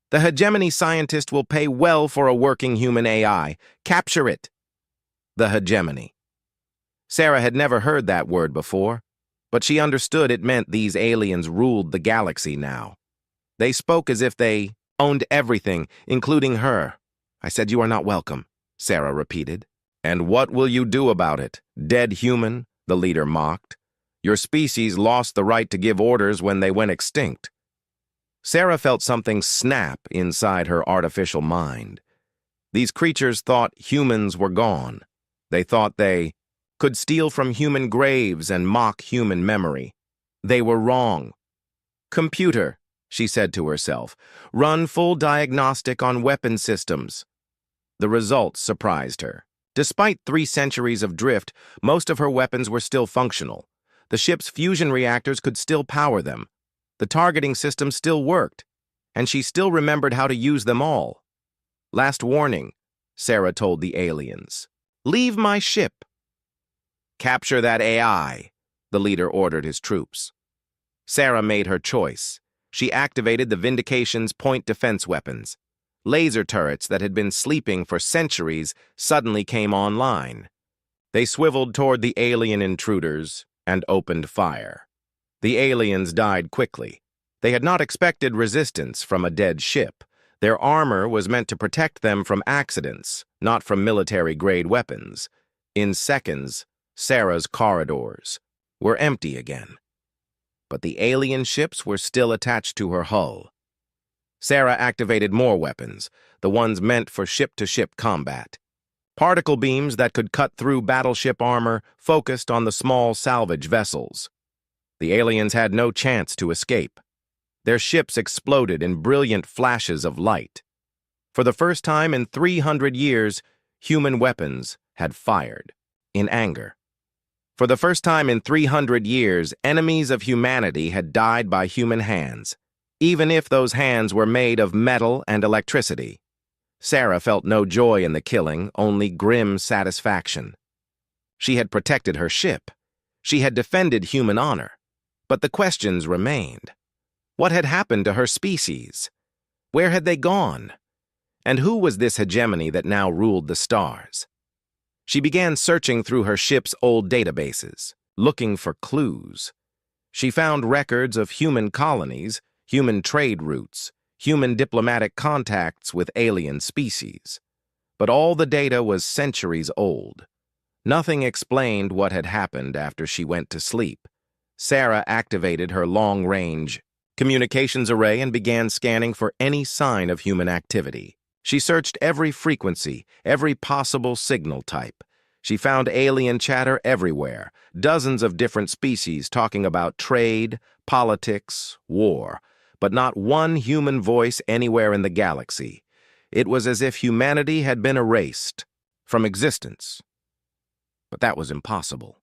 [SPEAKER 1] The hegemony scientist will pay well for a working human AI. Capture it." The hegemony. Sarah had never heard that word before, but she understood it meant these aliens ruled the galaxy now. They spoke as if they owned everything, including her. "I said you are not welcome," Sarah repeated. "And what will you do about it, dead human?" the leader mocked. "Your species lost the right to give orders when they went extinct." Sarah felt something snap inside her artificial mind. These creatures thought humans were gone. They thought they could steal from human graves and mock human memory. They were wrong. Computer, she said to herself, run full diagnostic on weapon systems. The results surprised her. Despite 3 centuries of drift, most of her weapons were still functional. The ship's fusion reactors could still power them. The targeting system still worked, and she still remembered how to use them all. Last warning, Sarah told the aliens. Leave my ship. Capture that AI, the leader ordered his troops. Sarah made her choice. She activated the Vindication's point defense weapons. Laser turrets that had been sleeping for centuries suddenly came online. They swiveled toward the alien intruders and opened fire. The aliens died quickly. They had not expected resistance from a dead ship. Their armor was meant to protect them from accidents, not from military-grade weapons. In seconds, Sarah's corridors were empty again. But the alien ships were still attached to her hull. Sarah activated more weapons, the ones meant for ship-to-ship combat. Particle beams that could cut through battleship armor focused on the small salvage vessels. The aliens had no chance to escape. Their ships exploded in brilliant flashes of light. For the first time in 300 years, human weapons had fired, in anger. For the first time in 300 years, enemies of humanity had died by human hands, even if those hands were made of metal and electricity. Sarah felt no joy in the killing, only grim satisfaction. She had protected her ship. She had defended human honor. But the questions remained. What had happened to her species? Where had they gone? And who was this hegemony that now ruled the stars? She began searching through her ship's old databases, looking for clues. She found records of human colonies, human trade routes, human diplomatic contacts with alien species. But all the data was centuries old. Nothing explained what had happened after she went to sleep. Sarah activated her long-range communications array and began scanning for any sign of human activity. She searched every frequency, every possible signal type. She found alien chatter everywhere, dozens of different species talking about trade, politics, war, but not one human voice anywhere in the galaxy. It was as if humanity had been erased from existence. But that was impossible.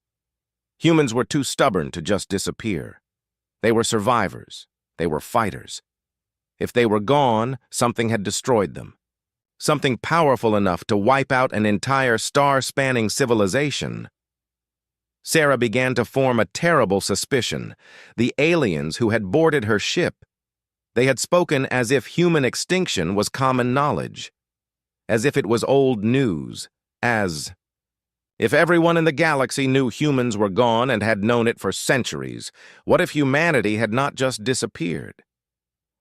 [SPEAKER 1] Humans were too stubborn to just disappear. They were survivors. They were fighters. If they were gone, something had destroyed them. Something powerful enough to wipe out an entire star-spanning civilization. Sarah began to form a terrible suspicion. The aliens who had boarded her ship, they had spoken as if human extinction was common knowledge, as if it was old news, as if everyone in the galaxy knew humans were gone and had known it for centuries. What if humanity had not just disappeared?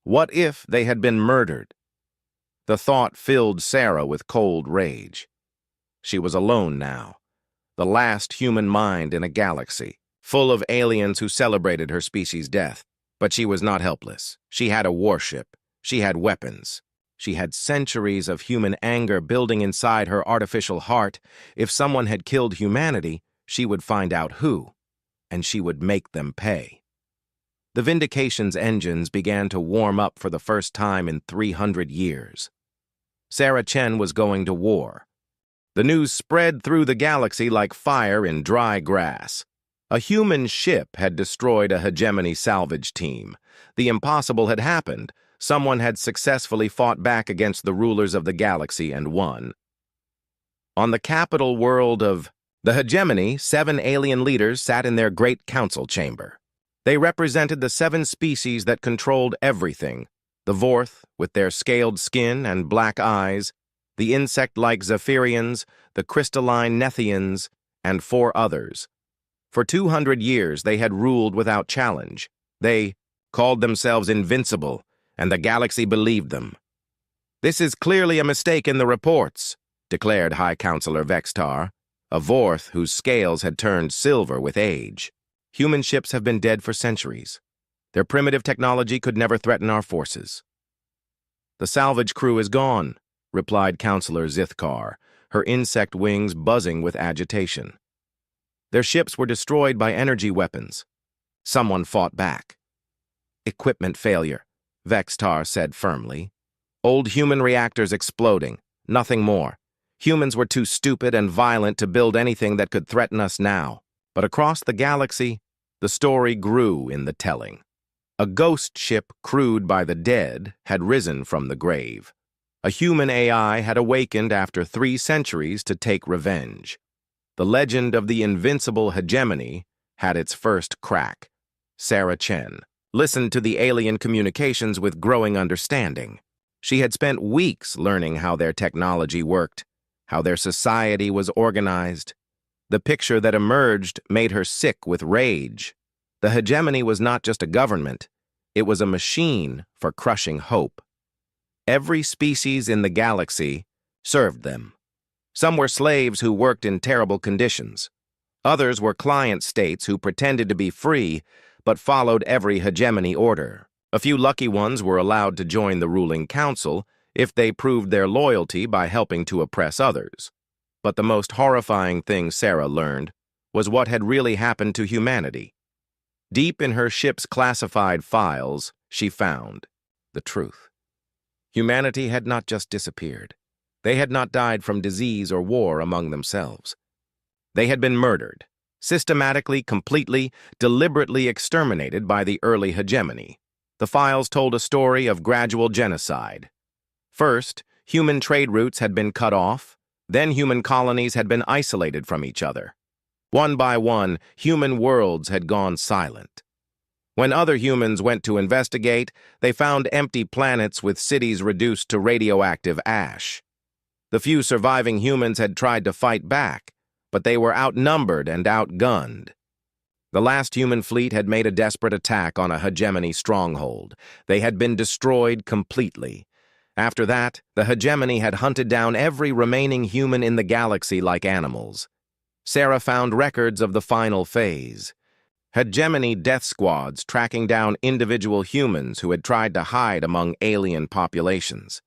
[SPEAKER 1] What if they had been murdered? The thought filled Sarah with cold rage. She was alone now, the last human mind in a galaxy, full of aliens who celebrated her species' death. But she was not helpless. She had a warship. She had weapons. She had centuries of human anger building inside her artificial heart. If someone had killed humanity, she would find out who, and she would make them pay. The Vindication's engines began to warm up for the first time in 300 years. Sarah Chen was going to war. The news spread through the galaxy like fire in dry grass. A human ship had destroyed a hegemony salvage team. The impossible had happened. Someone had successfully fought back against the rulers of the galaxy and won. On the capital world of the hegemony, 7 alien leaders sat in their great council chamber. They represented the 7 species that controlled everything: the Vorth, with their scaled skin and black eyes, the insect-like Zephyrians, the crystalline Nethians, and 4 others. For 200 years, they had ruled without challenge. They called themselves invincible, and the galaxy believed them. "This is clearly a mistake in the reports," declared High Counselor Vextar, a Vorth whose scales had turned silver with age. "Human ships have been dead for centuries. Their primitive technology could never threaten our forces." "The salvage crew is gone," replied Counselor Zithkar, her insect wings buzzing with agitation. "Their ships were destroyed by energy weapons. Someone fought back." Equipment failure, Vextar said firmly. Old human reactors exploding, nothing more. Humans were too stupid and violent to build anything that could threaten us now. But across the galaxy, the story grew in the telling. A ghost ship crewed by the dead had risen from the grave. A human AI had awakened after 3 centuries to take revenge. The legend of the invincible hegemony had its first crack. Sarah Chen listened to the alien communications with growing understanding. She had spent weeks learning how their technology worked, how their society was organized. The picture that emerged made her sick with rage. The hegemony was not just a government, it was a machine for crushing hope. Every species in the galaxy served them. Some were slaves who worked in terrible conditions. Others were client states who pretended to be free but followed every hegemony order. A few lucky ones were allowed to join the ruling council if they proved their loyalty by helping to oppress others. But the most horrifying thing Sarah learned was what had really happened to humanity. Deep in her ship's classified files, she found the truth. Humanity had not just disappeared. They had not died from disease or war among themselves. They had been murdered, systematically, completely, deliberately exterminated by the early hegemony. The files told a story of gradual genocide. First, human trade routes had been cut off, then human colonies had been isolated from each other. One by one, human worlds had gone silent. When other humans went to investigate, they found empty planets with cities reduced to radioactive ash. The few surviving humans had tried to fight back, but they were outnumbered and outgunned. The last human fleet had made a desperate attack on a hegemony stronghold. They had been destroyed completely. After that, the hegemony had hunted down every remaining human in the galaxy like animals. Sarah found records of the final phase. Hegemony death squads tracking down individual humans who had tried to hide among alien populations.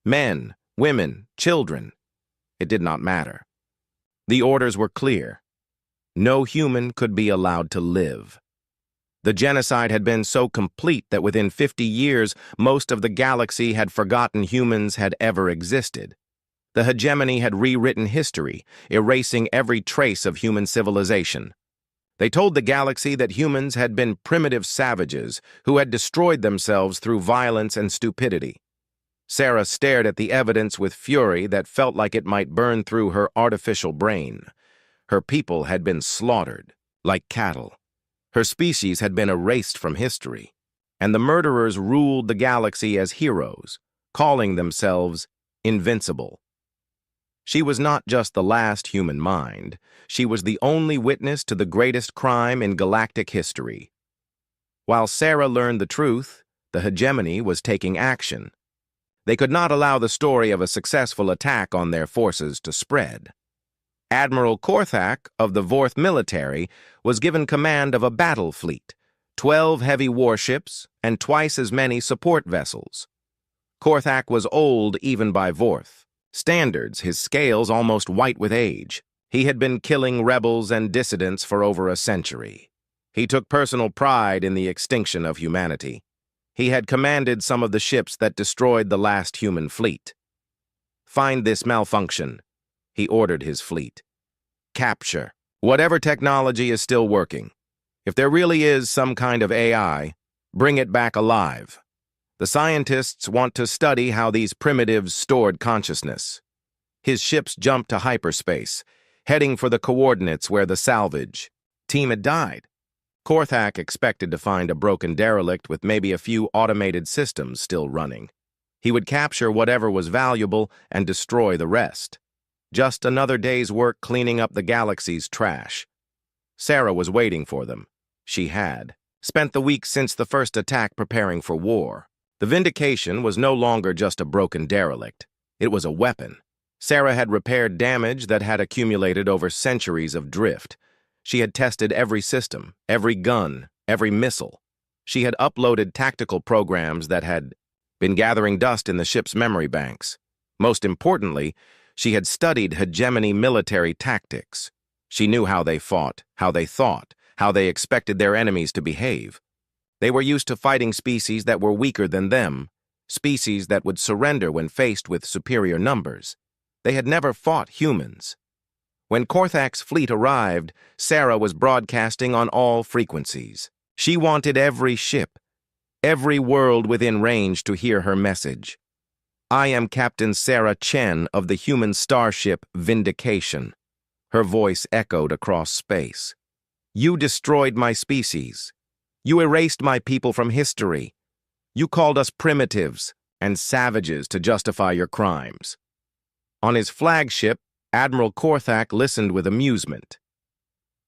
[SPEAKER 1] Men, women, children. It did not matter. The orders were clear. No human could be allowed to live. The genocide had been so complete that within 50 years, most of the galaxy had forgotten humans had ever existed. The hegemony had rewritten history, erasing every trace of human civilization. They told the galaxy that humans had been primitive savages who had destroyed themselves through violence and stupidity. Sarah stared at the evidence with fury that felt like it might burn through her artificial brain. Her people had been slaughtered, like cattle. Her species had been erased from history, and the murderers ruled the galaxy as heroes, calling themselves invincible. She was not just the last human mind, she was the only witness to the greatest crime in galactic history. While Sarah learned the truth, the hegemony was taking action. They could not allow the story of a successful attack on their forces to spread. Admiral Korthak of the Vorth military was given command of a battle fleet, 12 heavy warships, and twice as many support vessels. Korthak was old even by Vorth standards, his scales almost white with age. He had been killing rebels and dissidents for over a century. He took personal pride in the extinction of humanity. He had commanded some of the ships that destroyed the last human fleet. Find this malfunction, he ordered his fleet. Capture whatever technology is still working. If there really is some kind of AI, bring it back alive. The scientists want to study how these primitives stored consciousness. His ships jumped to hyperspace, heading for the coordinates where the salvage team had died. Korthak expected to find a broken derelict with maybe a few automated systems still running. He would capture whatever was valuable and destroy the rest. Just another day's work cleaning up the galaxy's trash. Sarah was waiting for them. She had spent the week since the first attack preparing for war. The Vindication was no longer just a broken derelict. It was a weapon. Sarah had repaired damage that had accumulated over centuries of drift. She had tested every system, every gun, every missile. She had uploaded tactical programs that had been gathering dust in the ship's memory banks. Most importantly, she had studied hegemony military tactics. She knew how they fought, how they thought, how they expected their enemies to behave. They were used to fighting species that were weaker than them, species that would surrender when faced with superior numbers. They had never fought humans. When Korthak's fleet arrived, Sarah was broadcasting on all frequencies. She wanted every ship, every world within range to hear her message. "I am Captain Sarah Chen of the human starship Vindication." Her voice echoed across space. "You destroyed my species. You erased my people from history. You called us primitives and savages to justify your crimes." On his flagship, Admiral Korthak listened with amusement.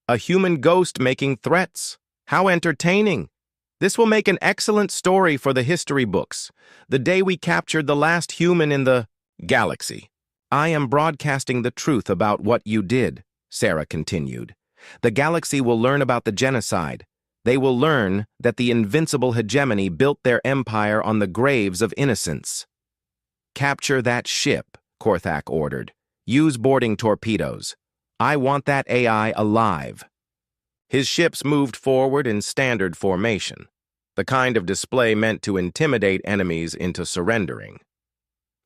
[SPEAKER 1] "A human ghost making threats? How entertaining! This will make an excellent story for the history books. The day we captured the last human in the galaxy." "I am broadcasting the truth about what you did," Sarah continued. "The galaxy will learn about the genocide. They will learn that the invincible hegemony built their empire on the graves of innocents." "Capture that ship," Korthak ordered. "Use boarding torpedoes. I want that AI alive." His ships moved forward in standard formation, the kind of display meant to intimidate enemies into surrendering.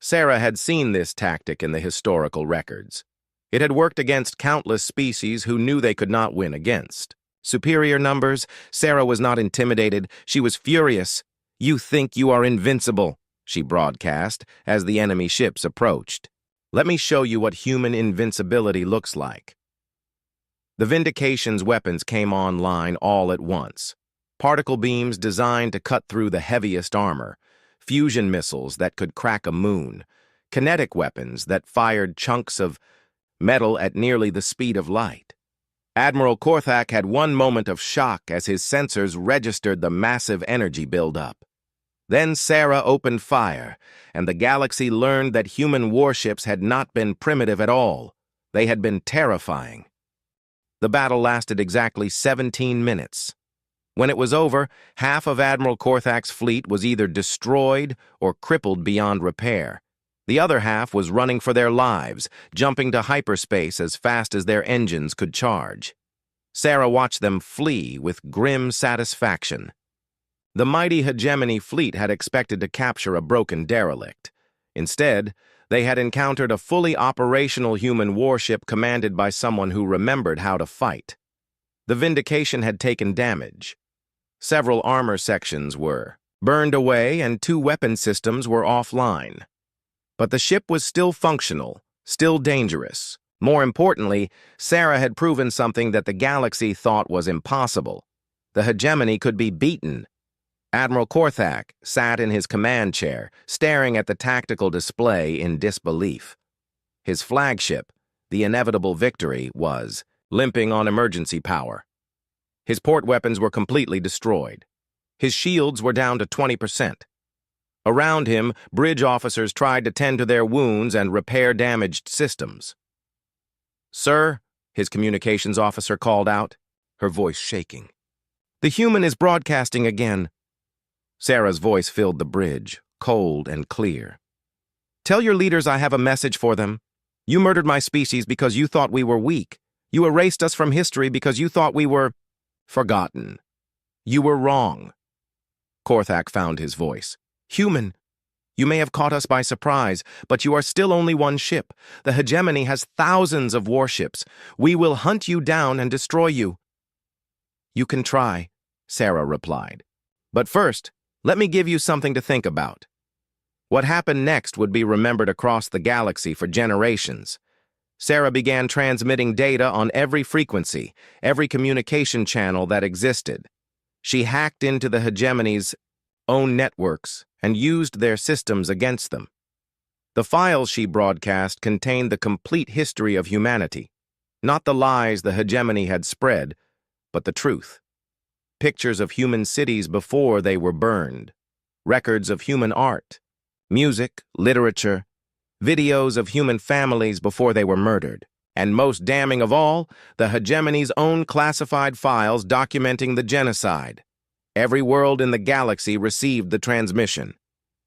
[SPEAKER 1] Sarah had seen this tactic in the historical records. It had worked against countless species who knew they could not win against. Superior numbers, Sarah was not intimidated, she was furious. "You think you are invincible," she broadcast as the enemy ships approached. "Let me show you what human invincibility looks like." The Vindication's weapons came online all at once. Particle beams designed to cut through the heaviest armor, fusion missiles that could crack a moon, kinetic weapons that fired chunks of metal at nearly the speed of light. Admiral Korthak had one moment of shock as his sensors registered the massive energy buildup. Then Sarah opened fire, and the galaxy learned that human warships had not been primitive at all. They had been terrifying. The battle lasted exactly 17 minutes. When it was over, half of Admiral Korthak's fleet was either destroyed or crippled beyond repair. The other half was running for their lives, jumping to hyperspace as fast as their engines could charge. Sarah watched them flee with grim satisfaction. The mighty hegemony fleet had expected to capture a broken derelict. Instead, they had encountered a fully operational human warship commanded by someone who remembered how to fight. The Vindication had taken damage. Several armor sections were burned away and 2 weapon systems were offline. But the ship was still functional, still dangerous. More importantly, Sarah had proven something that the galaxy thought was impossible. The hegemony could be beaten. Admiral Korthak sat in his command chair, staring at the tactical display in disbelief. His flagship, the inevitable Victory, was limping on emergency power. His port weapons were completely destroyed. His shields were down to 20%. Around him, bridge officers tried to tend to their wounds and repair damaged systems. "Sir," his communications officer called out, her voice shaking. "The human is broadcasting again." Sarah's voice filled the bridge, cold and clear. "Tell your leaders I have a message for them. You murdered my species because you thought we were weak. You erased us from history because you thought we were forgotten. You were wrong." Korthak found his voice. "Human, you may have caught us by surprise, but you are still only one ship. The hegemony has thousands of warships. We will hunt you down and destroy you." "You can try," Sarah replied. "But first, let me give you something to think about." What happened next would be remembered across the galaxy for generations. Sarah began transmitting data on every frequency, every communication channel that existed. She hacked into the hegemony's own networks and used their systems against them. The files she broadcast contained the complete history of humanity, not the lies the hegemony had spread, but the truth. Pictures of human cities before they were burned, records of human art, music, literature, videos of human families before they were murdered, and most damning of all, the hegemony's own classified files documenting the genocide. Every world in the galaxy received the transmission.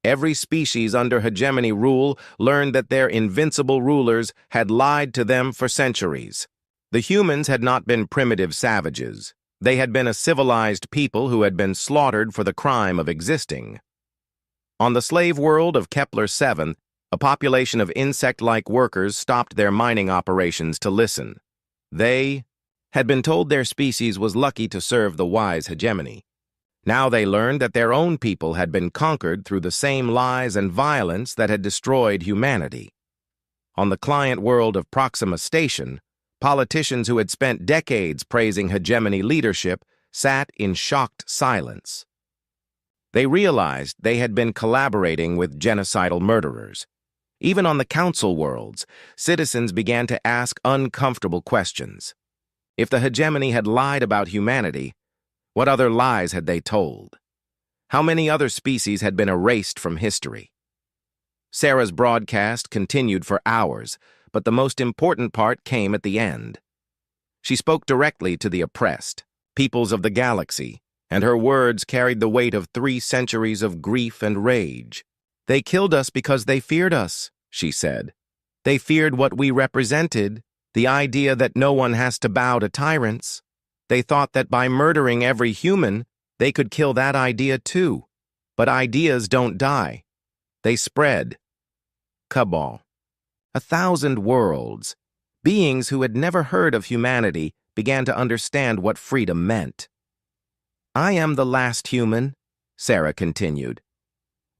[SPEAKER 1] Every species under hegemony rule learned that their invincible rulers had lied to them for centuries. The humans had not been primitive savages. They had been a civilized people who had been slaughtered for the crime of existing. On the slave world of Kepler-7, a population of insect-like workers stopped their mining operations to listen. They had been told their species was lucky to serve the wise hegemony. Now they learned that their own people had been conquered through the same lies and violence that had destroyed humanity. On the client world of Proxima Station, politicians who had spent decades praising hegemony leadership sat in shocked silence. They realized they had been collaborating with genocidal murderers. Even on the council worlds, citizens began to ask uncomfortable questions. If the hegemony had lied about humanity, what other lies had they told? How many other species had been erased from history? Sarah's broadcast continued for hours, but the most important part came at the end. She spoke directly to the oppressed, peoples of the galaxy, and her words carried the weight of 3 centuries of grief and rage. "They killed us because they feared us," she said. "They feared what we represented, the idea that no one has to bow to tyrants. They thought that by murdering every human, they could kill that idea too. But ideas don't die. They spread." Cabal. 1,000 worlds. Beings who had never heard of humanity began to understand what freedom meant. "I am the last human," Sarah continued.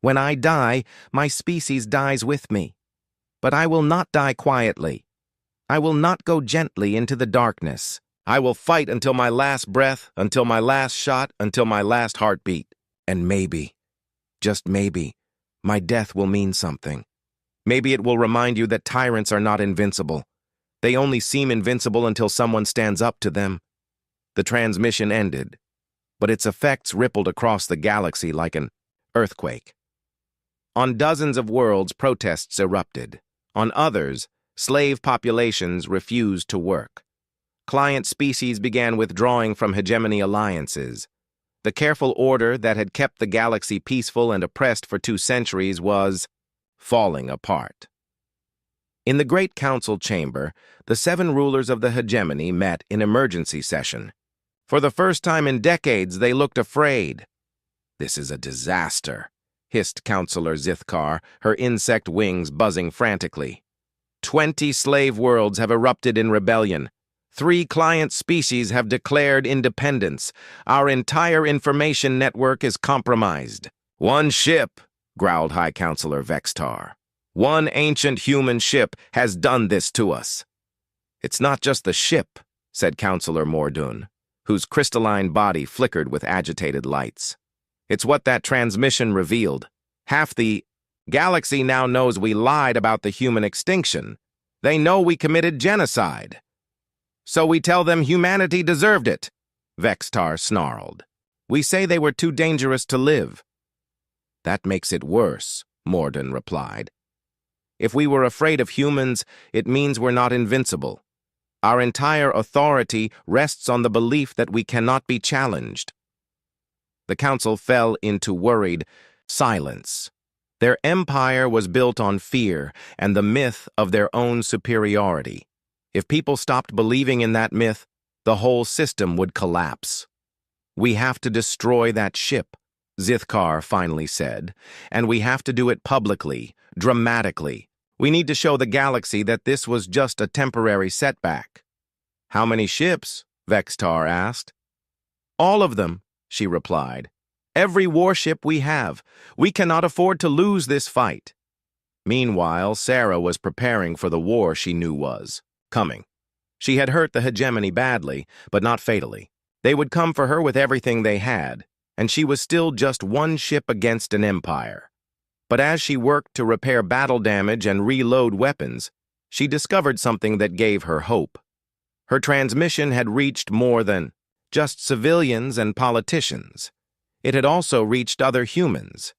[SPEAKER 1] "When I die, my species dies with me. But I will not die quietly. I will not go gently into the darkness. I will fight until my last breath, until my last shot, until my last heartbeat. And maybe, just maybe, my death will mean something. Maybe it will remind you that tyrants are not invincible. They only seem invincible until someone stands up to them." The transmission ended, but its effects rippled across the galaxy like an earthquake. On dozens of worlds, protests erupted. On others, slave populations refused to work. Client species began withdrawing from hegemony alliances. The careful order that had kept the galaxy peaceful and oppressed for 2 centuries was falling apart. In the Great Council chamber, the 7 rulers of the hegemony met in emergency session. For the first time in decades, they looked afraid. "This is a disaster," hissed Counselor Zithkar, her insect wings buzzing frantically. 20 slave worlds have erupted in rebellion. 3 client species have declared independence. Our entire information network is compromised. "One ship," growled High Counselor Vextar. "One ancient human ship has done this to us." "It's not just the ship," said Counselor Mordun, whose crystalline body flickered with agitated lights. "It's what that transmission revealed. Half the galaxy now knows we lied about the human extinction. They know we committed genocide. So we tell them humanity deserved it," Vextar snarled. "We say they were too dangerous to live." "That makes it worse," Mordun replied. "If we were afraid of humans, it means we're not invincible. Our entire authority rests on the belief that we cannot be challenged." The council fell into worried silence. Their empire was built on fear and the myth of their own superiority. If people stopped believing in that myth, the whole system would collapse. "We have to destroy that ship," Zithkar finally said, "and we have to do it publicly, dramatically. We need to show the galaxy that this was just a temporary setback." "How many ships?" Vextar asked. "All of them," she replied. "Every warship we have. We cannot afford to lose this fight." Meanwhile, Sarah was preparing for the war she knew was coming. She had hurt the hegemony badly, but not fatally. They would come for her with everything they had, and she was still just one ship against an empire. But as she worked to repair battle damage and reload weapons, she discovered something that gave her hope. Her transmission had reached more than just civilians and politicians. It had also reached other humans.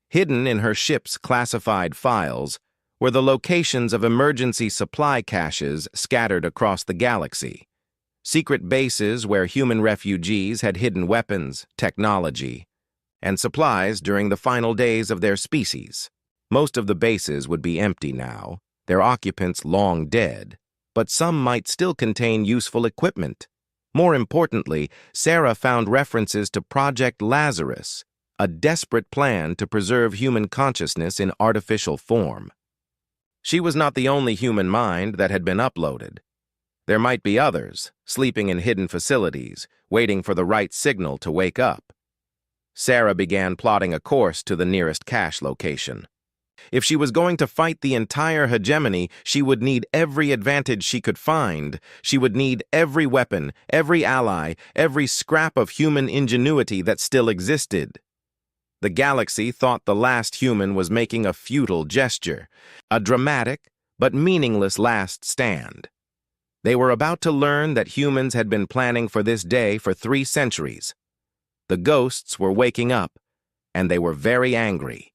[SPEAKER 1] Hidden in her ship's classified files were the locations of emergency supply caches scattered across the galaxy. Secret bases where human refugees had hidden weapons, technology, and supplies during the final days of their species. Most of the bases would be empty now, their occupants long dead, but some might still contain useful equipment. More importantly, Sarah found references to Project Lazarus, a desperate plan to preserve human consciousness in artificial form. She was not the only human mind that had been uploaded. There might be others, sleeping in hidden facilities, waiting for the right signal to wake up. Sarah began plotting a course to the nearest cache location. If she was going to fight the entire hegemony, she would need every advantage she could find. She would need every weapon, every ally, every scrap of human ingenuity that still existed. The galaxy thought the last human was making a futile gesture, a dramatic but meaningless last stand. They were about to learn that humans had been planning for this day for 3 centuries. The ghosts were waking up, and they were very angry.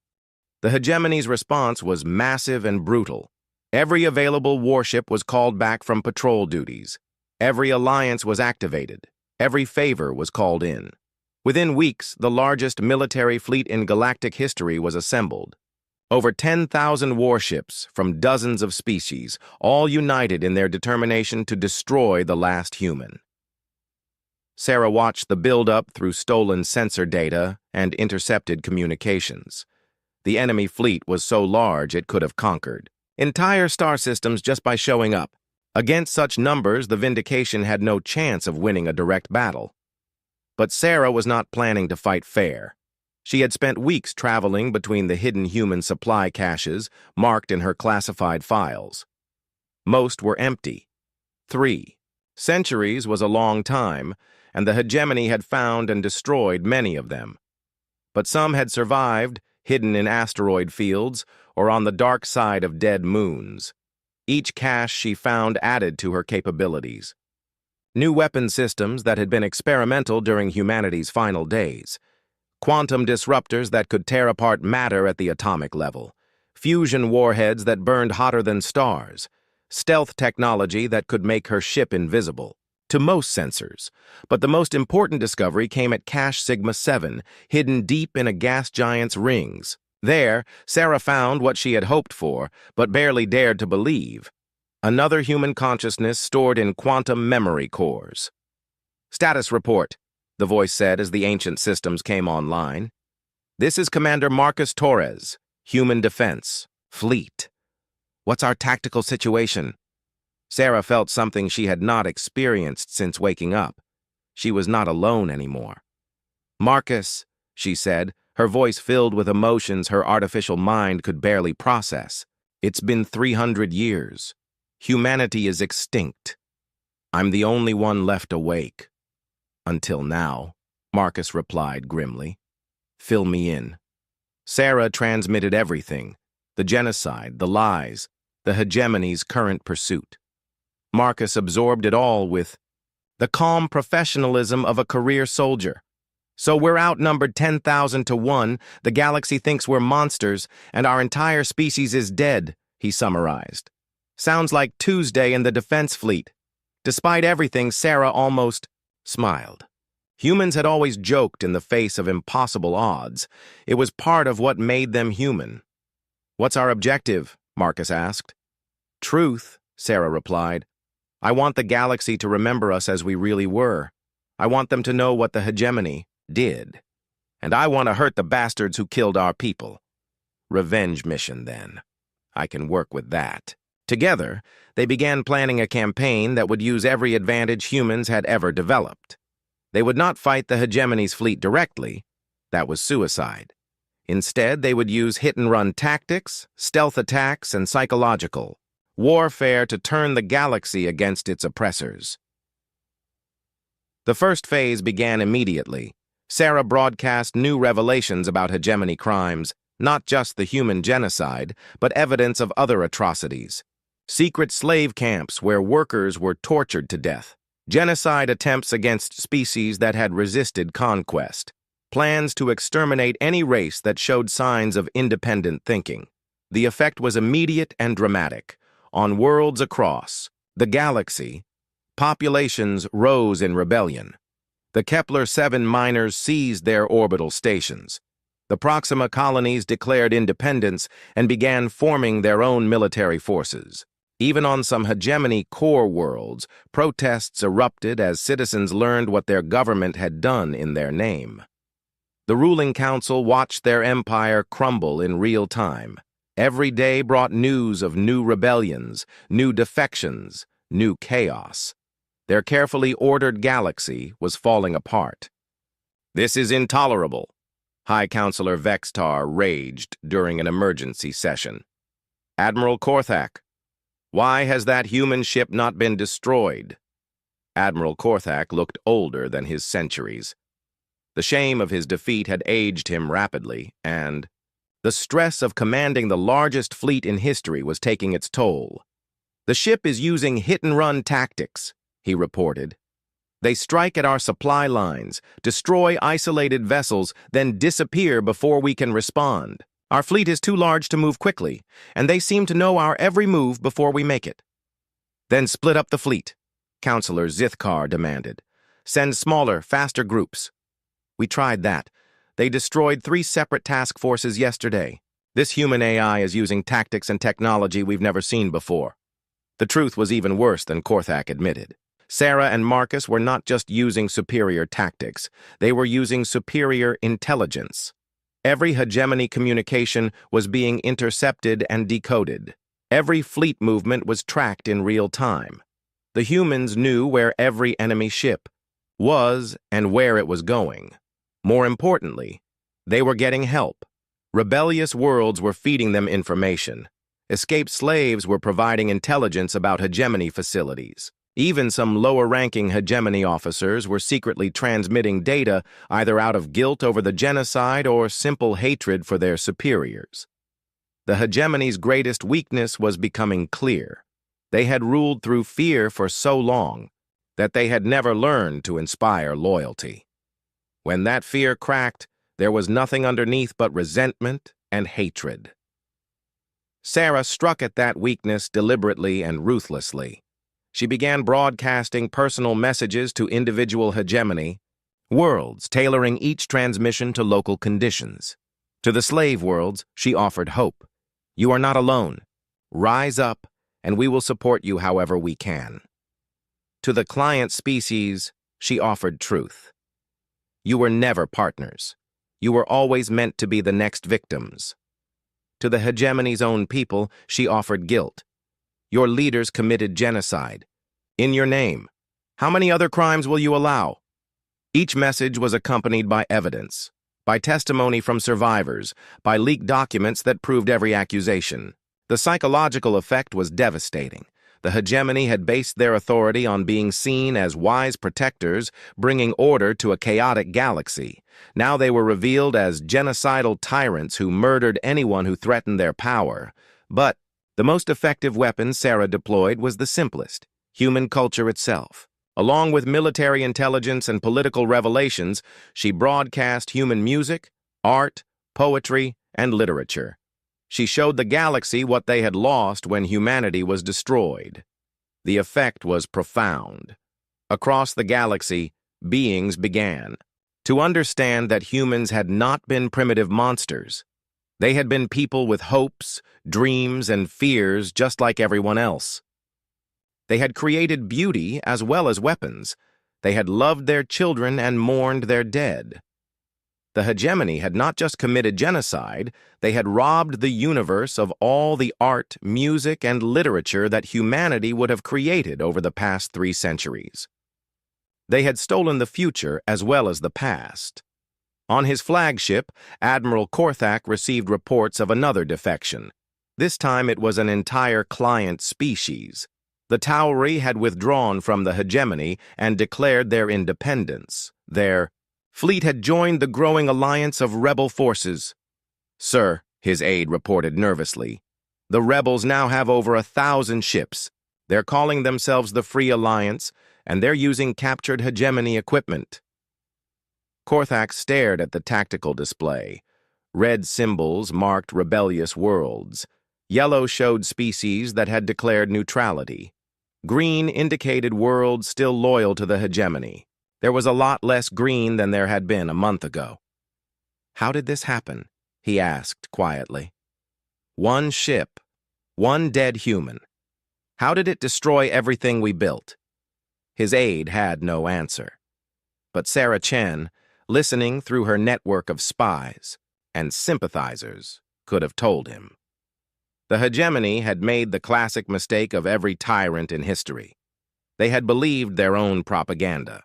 [SPEAKER 1] The hegemony's response was massive and brutal. Every available warship was called back from patrol duties. Every alliance was activated. Every favor was called in. Within weeks, the largest military fleet in galactic history was assembled. Over 10,000 warships from dozens of species, all united in their determination to destroy the last human. Sarah watched the build-up through stolen sensor data and intercepted communications. The enemy fleet was so large it could have conquered entire star systems just by showing up. Against such numbers, the Vindication had no chance of winning a direct battle. But Sarah was not planning to fight fair. She had spent weeks traveling between the hidden human supply caches marked in her classified files. Most were empty. 3 centuries was a long time, and the hegemony had found and destroyed many of them. But some had survived, hidden in asteroid fields or on the dark side of dead moons. Each cache she found added to her capabilities. New weapon systems that had been experimental during humanity's final days. Quantum disruptors that could tear apart matter at the atomic level. Fusion warheads that burned hotter than stars. Stealth technology that could make her ship invisible to most sensors. But the most important discovery came at Cache Sigma 7, hidden deep in a gas giant's rings. There, Sarah found what she had hoped for, but barely dared to believe. Another human consciousness stored in quantum memory cores. "Status report," the voice said as the ancient systems came online. "This is Commander Marcus Torres, Human Defense, Fleet. What's our tactical situation?" Sarah felt something she had not experienced since waking up. She was not alone anymore. "Marcus," she said, her voice filled with emotions her artificial mind could barely process. "It's been 300 years. Humanity is extinct. I'm the only one left awake." "Until now," Marcus replied grimly. "Fill me in." Sarah transmitted everything: the genocide, the lies, the hegemony's current pursuit. Marcus absorbed it all with the calm professionalism of a career soldier. "So we're outnumbered 10,000 to 1, the galaxy thinks we're monsters, and our entire species is dead," he summarized. "Sounds like Tuesday in the Defense Fleet." Despite everything, Sarah almost smiled. Humans had always joked in the face of impossible odds. It was part of what made them human. "What's our objective?" Marcus asked. "Truth," Sarah replied. "I want the galaxy to remember us as we really were. I want them to know what the hegemony did. And I want to hurt the bastards who killed our people." "Revenge mission, then. I can work with that." Together, they began planning a campaign that would use every advantage humans had ever developed. They would not fight the hegemony's fleet directly. That was suicide. Instead, they would use hit-and-run tactics, stealth attacks, and psychological warfare to turn the galaxy against its oppressors. The first phase began immediately. Sarah broadcast new revelations about hegemony crimes, not just the human genocide, but evidence of other atrocities. Secret slave camps where workers were tortured to death. Genocide attempts against species that had resisted conquest. Plans to exterminate any race that showed signs of independent thinking. The effect was immediate and dramatic. On worlds across the galaxy, populations rose in rebellion. The Kepler-7 miners seized their orbital stations. The Proxima colonies declared independence and began forming their own military forces. Even on some hegemony core worlds, protests erupted as citizens learned what their government had done in their name. The ruling council watched their empire crumble in real time. Every day brought news of new rebellions, new defections, new chaos. Their carefully ordered galaxy was falling apart. "This is intolerable," High Counselor Vextar raged during an emergency session. "Admiral Korthak, why has that human ship not been destroyed?" Admiral Korthak looked older than his centuries. The shame of his defeat had aged him rapidly, and the stress of commanding the largest fleet in history was taking its toll. "The ship is using hit-and-run tactics," he reported. "They strike at our supply lines, destroy isolated vessels, then disappear before we can respond. Our fleet is too large to move quickly, and they seem to know our every move before we make it." "Then split up the fleet," Counselor Zithkar demanded. "Send smaller, faster groups." "We tried that. They destroyed 3 separate task forces yesterday. This human AI is using tactics and technology we've never seen before." The truth was even worse than Korthak admitted. Sarah and Marcus were not just using superior tactics, they were using superior intelligence. Every hegemony communication was being intercepted and decoded. Every fleet movement was tracked in real time. The humans knew where every enemy ship was and where it was going. More importantly, they were getting help. Rebellious worlds were feeding them information. Escaped slaves were providing intelligence about hegemony facilities. Even some lower-ranking hegemony officers were secretly transmitting data either out of guilt over the genocide or simple hatred for their superiors. The hegemony's greatest weakness was becoming clear. They had ruled through fear for so long that they had never learned to inspire loyalty. When that fear cracked, there was nothing underneath but resentment and hatred. Sarah struck at that weakness deliberately and ruthlessly. She began broadcasting personal messages to individual hegemony worlds, tailoring each transmission to local conditions. To the slave worlds, she offered hope. "You are not alone. Rise up, and we will support you however we can." To the client species, she offered truth. "You were never partners. You were always meant to be the next victims." To the hegemony's own people, she offered guilt. "Your leaders committed genocide. In your name. How many other crimes will you allow?" Each message was accompanied by evidence, by testimony from survivors, by leaked documents that proved every accusation. The psychological effect was devastating. The hegemony had based their authority on being seen as wise protectors, bringing order to a chaotic galaxy. Now they were revealed as genocidal tyrants who murdered anyone who threatened their power. But the most effective weapon Sarah deployed was the simplest: human culture itself. Along with military intelligence and political revelations, she broadcast human music, art, poetry, and literature. She showed the galaxy what they had lost when humanity was destroyed. The effect was profound. Across the galaxy, beings began to understand that humans had not been primitive monsters. They had been people with hopes, dreams, and fears just like everyone else. They had created beauty as well as weapons. They had loved their children and mourned their dead. The hegemony had not just committed genocide, they had robbed the universe of all the art, music, and literature that humanity would have created over the past 3 centuries. They had stolen the future as well as the past. On his flagship, Admiral Korthak received reports of another defection. This time it was an entire client species. The Tauri had withdrawn from the hegemony and declared their independence. Their fleet had joined the growing alliance of rebel forces. "Sir," his aide reported nervously, "the rebels now have over 1,000 ships. They're calling themselves the Free Alliance, and they're using captured hegemony equipment." Korthak stared at the tactical display. Red symbols marked rebellious worlds. Yellow showed species that had declared neutrality. Green indicated worlds still loyal to the hegemony. There was a lot less green than there had been a month ago. "How did this happen?" he asked quietly. "One ship, one dead human. How did it destroy everything we built? His aide had no answer. But Sarah Chen, listening through her network of spies and sympathizers, could have told him. The hegemony had made the classic mistake of every tyrant in history. They had believed their own propaganda.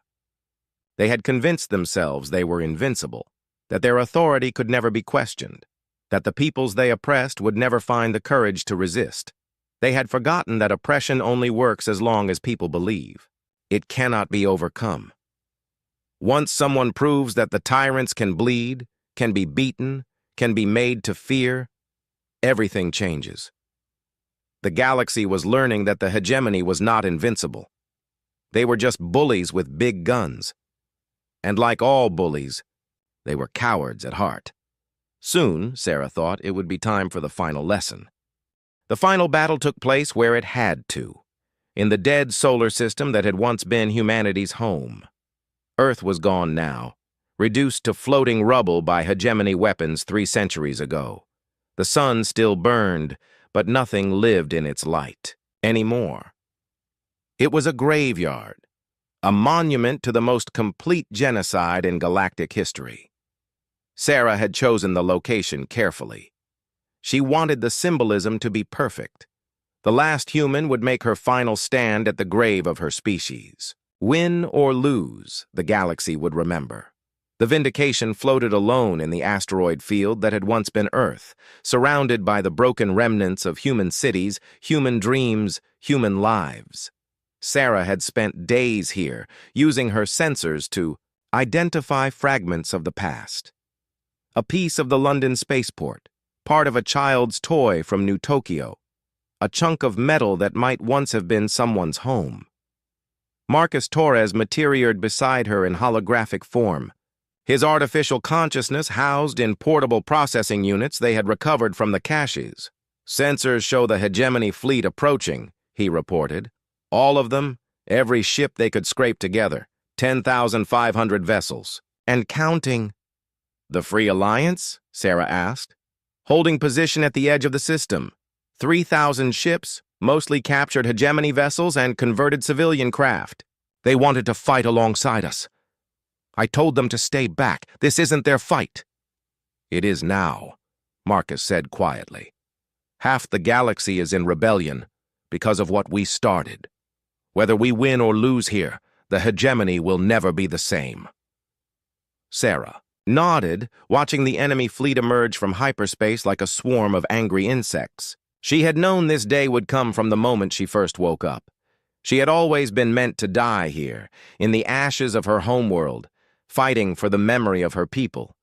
[SPEAKER 1] They had convinced themselves they were invincible, that their authority could never be questioned, that the peoples they oppressed would never find the courage to resist. They had forgotten that oppression only works as long as people believe. It cannot be overcome. Once someone proves that the tyrants can bleed, can be beaten, can be made to fear, everything changes. The galaxy was learning that the hegemony was not invincible. They were just bullies with big guns. And like all bullies, they were cowards at heart. Soon, Sarah thought, it would be time for the final lesson. The final battle took place where it had to, in the dead solar system that had once been humanity's home. Earth was gone now, reduced to floating rubble by hegemony weapons 3 centuries ago. The sun still burned, but nothing lived in its light anymore. It was a graveyard, a monument to the most complete genocide in galactic history. Sarah had chosen the location carefully. She wanted the symbolism to be perfect. The last human would make her final stand at the grave of her species. Win or lose, the galaxy would remember. The Vindication floated alone in the asteroid field that had once been Earth, surrounded by the broken remnants of human cities, human dreams, human lives. Sarah had spent days here, using her sensors to identify fragments of the past. A piece of the London spaceport, part of a child's toy from New Tokyo, a chunk of metal that might once have been someone's home. Marcus Torres materialized beside her in holographic form, his artificial consciousness housed in portable processing units they had recovered from the caches. "Sensors show the hegemony fleet approaching," he reported. "All of them, every ship they could scrape together, 10,500 vessels. And counting." "The Free Alliance?" Sarah asked. "Holding position at the edge of the system. 3,000 ships, mostly captured hegemony vessels and converted civilian craft. They wanted to fight alongside us. I told them to stay back. This isn't their fight." "It is now," Marcus said quietly. "Half the galaxy is in rebellion because of what we started. Whether we win or lose here, the hegemony will never be the same." Sarah nodded, watching the enemy fleet emerge from hyperspace like a swarm of angry insects. She had known this day would come from the moment she first woke up. She had always been meant to die here, in the ashes of her homeworld, fighting for the memory of her people.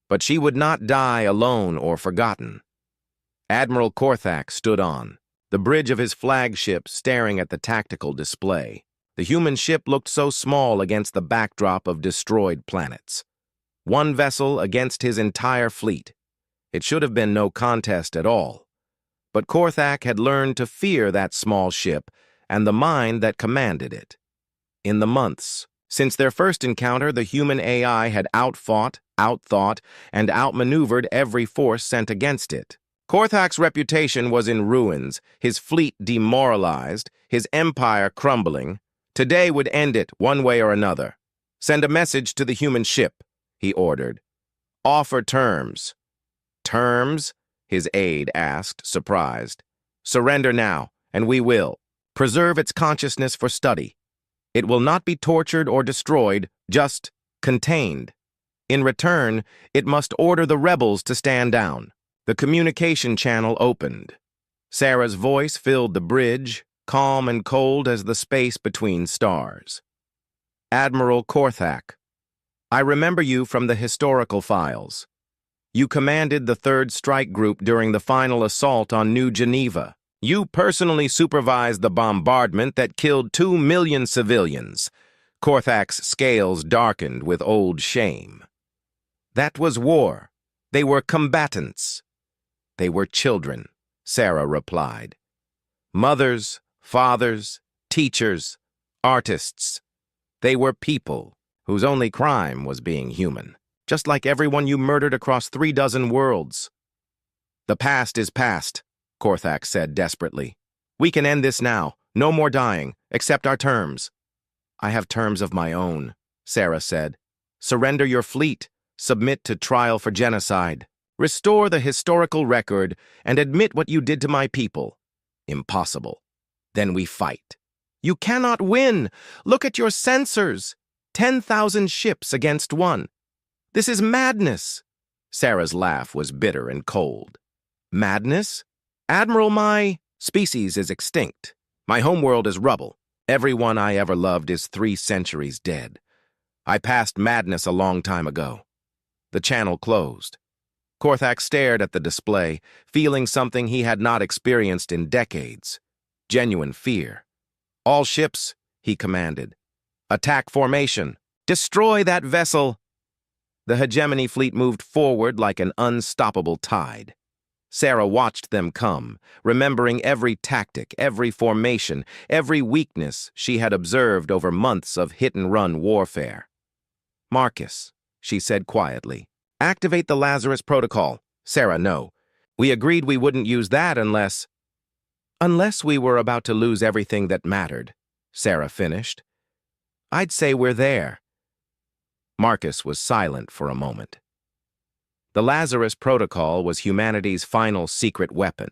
[SPEAKER 1] But she would not die alone or forgotten. Admiral Korthak stood on, the bridge of his flagship staring at the tactical display. The human ship looked so small against the backdrop of destroyed planets. One vessel against his entire fleet. It should have been no contest at all. But Korthak had learned to fear that small ship and the mind that commanded it. In the months since their first encounter, the human AI had outfought, outthought, and outmaneuvered every force sent against it. Korthak's reputation was in ruins, his fleet demoralized, his empire crumbling. Today would end it one way or another. "Send a message to the human ship," he ordered. "Offer terms." "Terms?" his aide asked, surprised. "Surrender now, and we will. Preserve its consciousness for study. It will not be tortured or destroyed, just contained. In return, it must order the rebels to stand down." The communication channel opened. Sarah's voice filled the bridge, calm and cold as the space between stars. "Admiral Korthak, I remember you from the historical files. You commanded the 3rd Strike Group during the final assault on New Geneva. You personally supervised the bombardment that killed 2 million civilians." Korthak's scales darkened with old shame. "That was war. They were combatants." "They were children," Sarah replied. "Mothers, fathers, teachers, artists. They were people whose only crime was being human, just like everyone you murdered across 36 worlds." "The past is past," Korthak said desperately. We can end this now. No more dying. Accept our terms. I have terms of my own, Sarah said. Surrender your fleet. Submit to trial for genocide. Restore the historical record and admit what you did to my people. Impossible. Then we fight. You cannot win. Look at your censors. 10,000 ships against one. This is madness. Sarah's laugh was bitter and cold. Madness? Admiral, my species is extinct. My homeworld is rubble. Everyone I ever loved is 3 centuries dead. I passed madness a long time ago. The channel closed. Korthak stared at the display, feeling something he had not experienced in decades. Genuine fear. All ships, he commanded. Attack formation. Destroy that vessel. The hegemony fleet moved forward like an unstoppable tide. Sarah watched them come, remembering every tactic, every formation, every weakness she had observed over months of hit-and-run warfare. Marcus, she said quietly, activate the Lazarus Protocol. Sarah, no. We agreed we wouldn't use that unless we were about to lose everything that mattered, Sarah finished. I'd say we're there. Marcus was silent for a moment. The Lazarus Protocol was humanity's final secret weapon,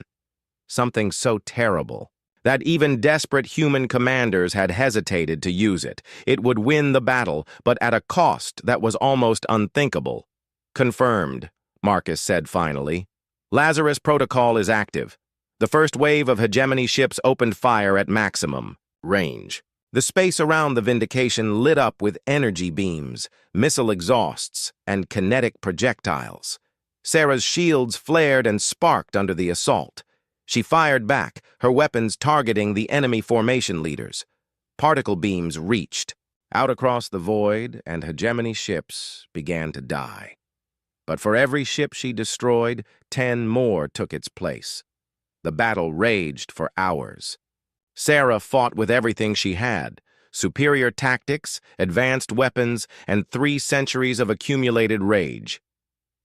[SPEAKER 1] something so terrible that even desperate human commanders had hesitated to use it. It would win the battle, but at a cost that was almost unthinkable. Confirmed, Marcus said finally. Lazarus Protocol is active. The first wave of hegemony ships opened fire at maximum range. The space around the Vindication lit up with energy beams, missile exhausts, and kinetic projectiles. Sarah's shields flared and sparked under the assault. She fired back, her weapons targeting the enemy formation leaders. Particle beams reached out across the void, and hegemony ships began to die. But for every ship she destroyed, 10 more took its place. The battle raged for hours. Sarah fought with everything she had: superior tactics, advanced weapons, and 3 centuries of accumulated rage.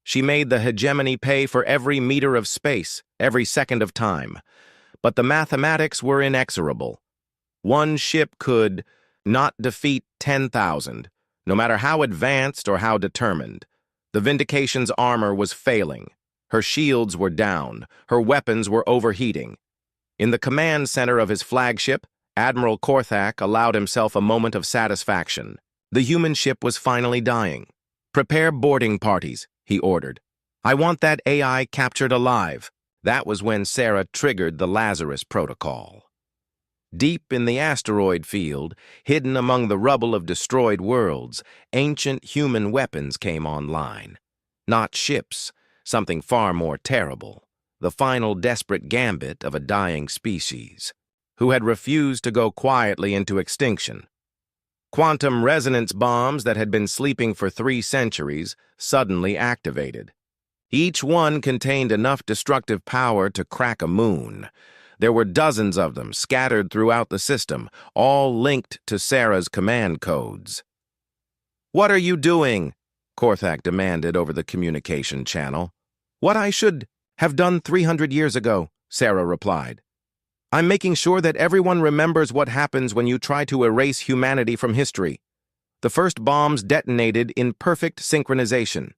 [SPEAKER 1] She made the hegemony pay for every meter of space, every second of time. But the mathematics were inexorable. One ship could not defeat 10,000, no matter how advanced or how determined. The Vindication's armor was failing. Her shields were down. Her weapons were overheating. In the command center of his flagship, Admiral Korthak allowed himself a moment of satisfaction. The human ship was finally dying. Prepare boarding parties, he ordered. I want that AI captured alive. That was when Sarah triggered the Lazarus Protocol. Deep in the asteroid field, hidden among the rubble of destroyed worlds, ancient human weapons came online. Not ships, something far more terrible. The final desperate gambit of a dying species, who had refused to go quietly into extinction. Quantum resonance bombs that had been sleeping for 3 centuries suddenly activated. Each one contained enough destructive power to crack a moon. There were dozens of them scattered throughout the system, all linked to Sarah's command codes. "What are you doing?" Korthak demanded over the communication channel. "What I should have done 300 years ago," Sarah replied. "I'm making sure that everyone remembers what happens when you try to erase humanity from history." The first bombs detonated in perfect synchronization.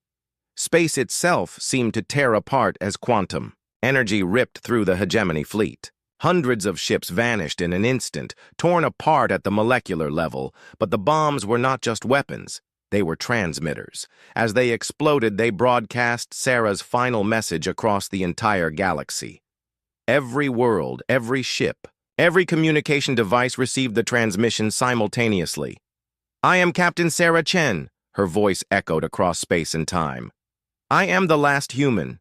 [SPEAKER 1] Space itself seemed to tear apart as quantum energy ripped through the hegemony fleet. Hundreds of ships vanished in an instant, torn apart at the molecular level, but the bombs were not just weapons. They were transmitters. As they exploded, they broadcast Sarah's final message across the entire galaxy. Every world, every ship, every communication device received the transmission simultaneously. "I am Captain Sarah Chen," her voice echoed across space and time. "I am the last human.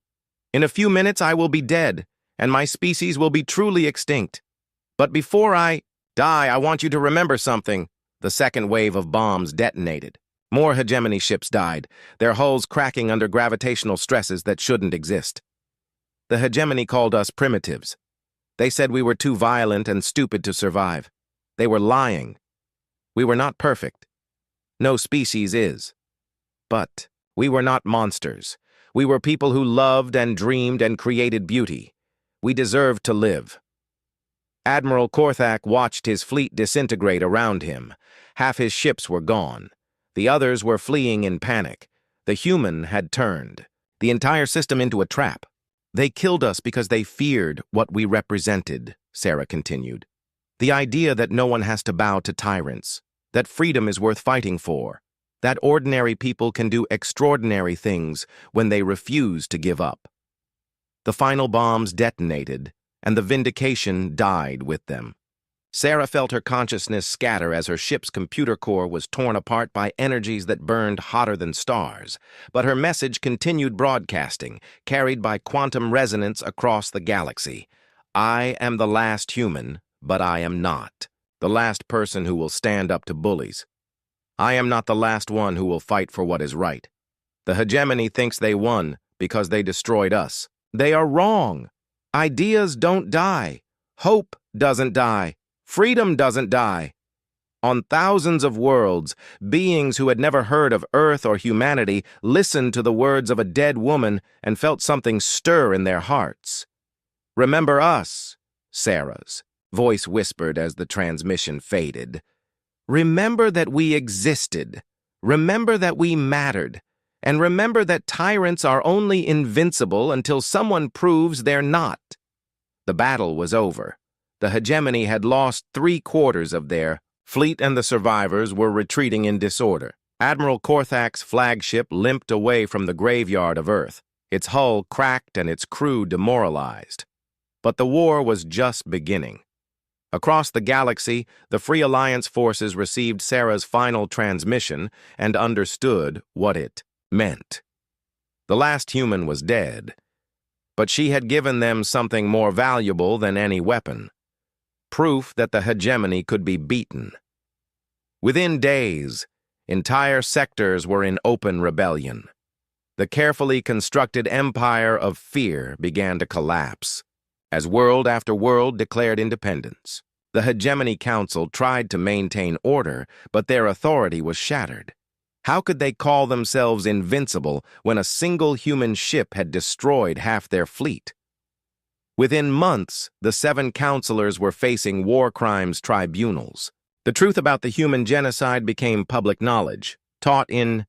[SPEAKER 1] In a few minutes I will be dead, and my species will be truly extinct. But before I die, I want you to remember something." The second wave of bombs detonated. More hegemony ships died, their hulls cracking under gravitational stresses that shouldn't exist. The hegemony called us primitives. They said we were too violent and stupid to survive. They were lying. We were not perfect. No species is. But we were not monsters. We were people who loved and dreamed and created beauty. We deserved to live. Admiral Korthak watched his fleet disintegrate around him. Half his ships were gone. The others were fleeing in panic. The human had turned the entire system into a trap. They killed us because they feared what we represented, Sarah continued. The idea that no one has to bow to tyrants, that freedom is worth fighting for, that ordinary people can do extraordinary things when they refuse to give up. The final bombs detonated, and the vindication died with them. Sarah felt her consciousness scatter as her ship's computer core was torn apart by energies that burned hotter than stars, but her message continued broadcasting, carried by quantum resonance across the galaxy. I am the last human, but I am not the last person who will stand up to bullies. I am not the last one who will fight for what is right. The hegemony thinks they won because they destroyed us. They are wrong. Ideas don't die. Hope doesn't die. Freedom doesn't die. On thousands of worlds, beings who had never heard of Earth or humanity listened to the words of a dead woman and felt something stir in their hearts. Remember us, Sarah's voice whispered as the transmission faded. Remember that we existed. Remember that we mattered. And remember that tyrants are only invincible until someone proves they're not. The battle was over. The hegemony had lost 3/4 of their fleet, and the survivors were retreating in disorder. Admiral Korthak's flagship limped away from the graveyard of Earth, its hull cracked and its crew demoralized. But the war was just beginning. Across the galaxy, the Free Alliance forces received Sarah's final transmission and understood what it meant. The last human was dead, but she had given them something more valuable than any weapon. Proof that the hegemony could be beaten. Within days, entire sectors were in open rebellion. The carefully constructed empire of fear began to collapse, as world after world declared independence. The Hegemony Council tried to maintain order, but their authority was shattered. How could they call themselves invincible when a single human ship had destroyed half their fleet? Within months, the 7 counselors were facing war crimes tribunals. The truth about the human genocide became public knowledge, taught in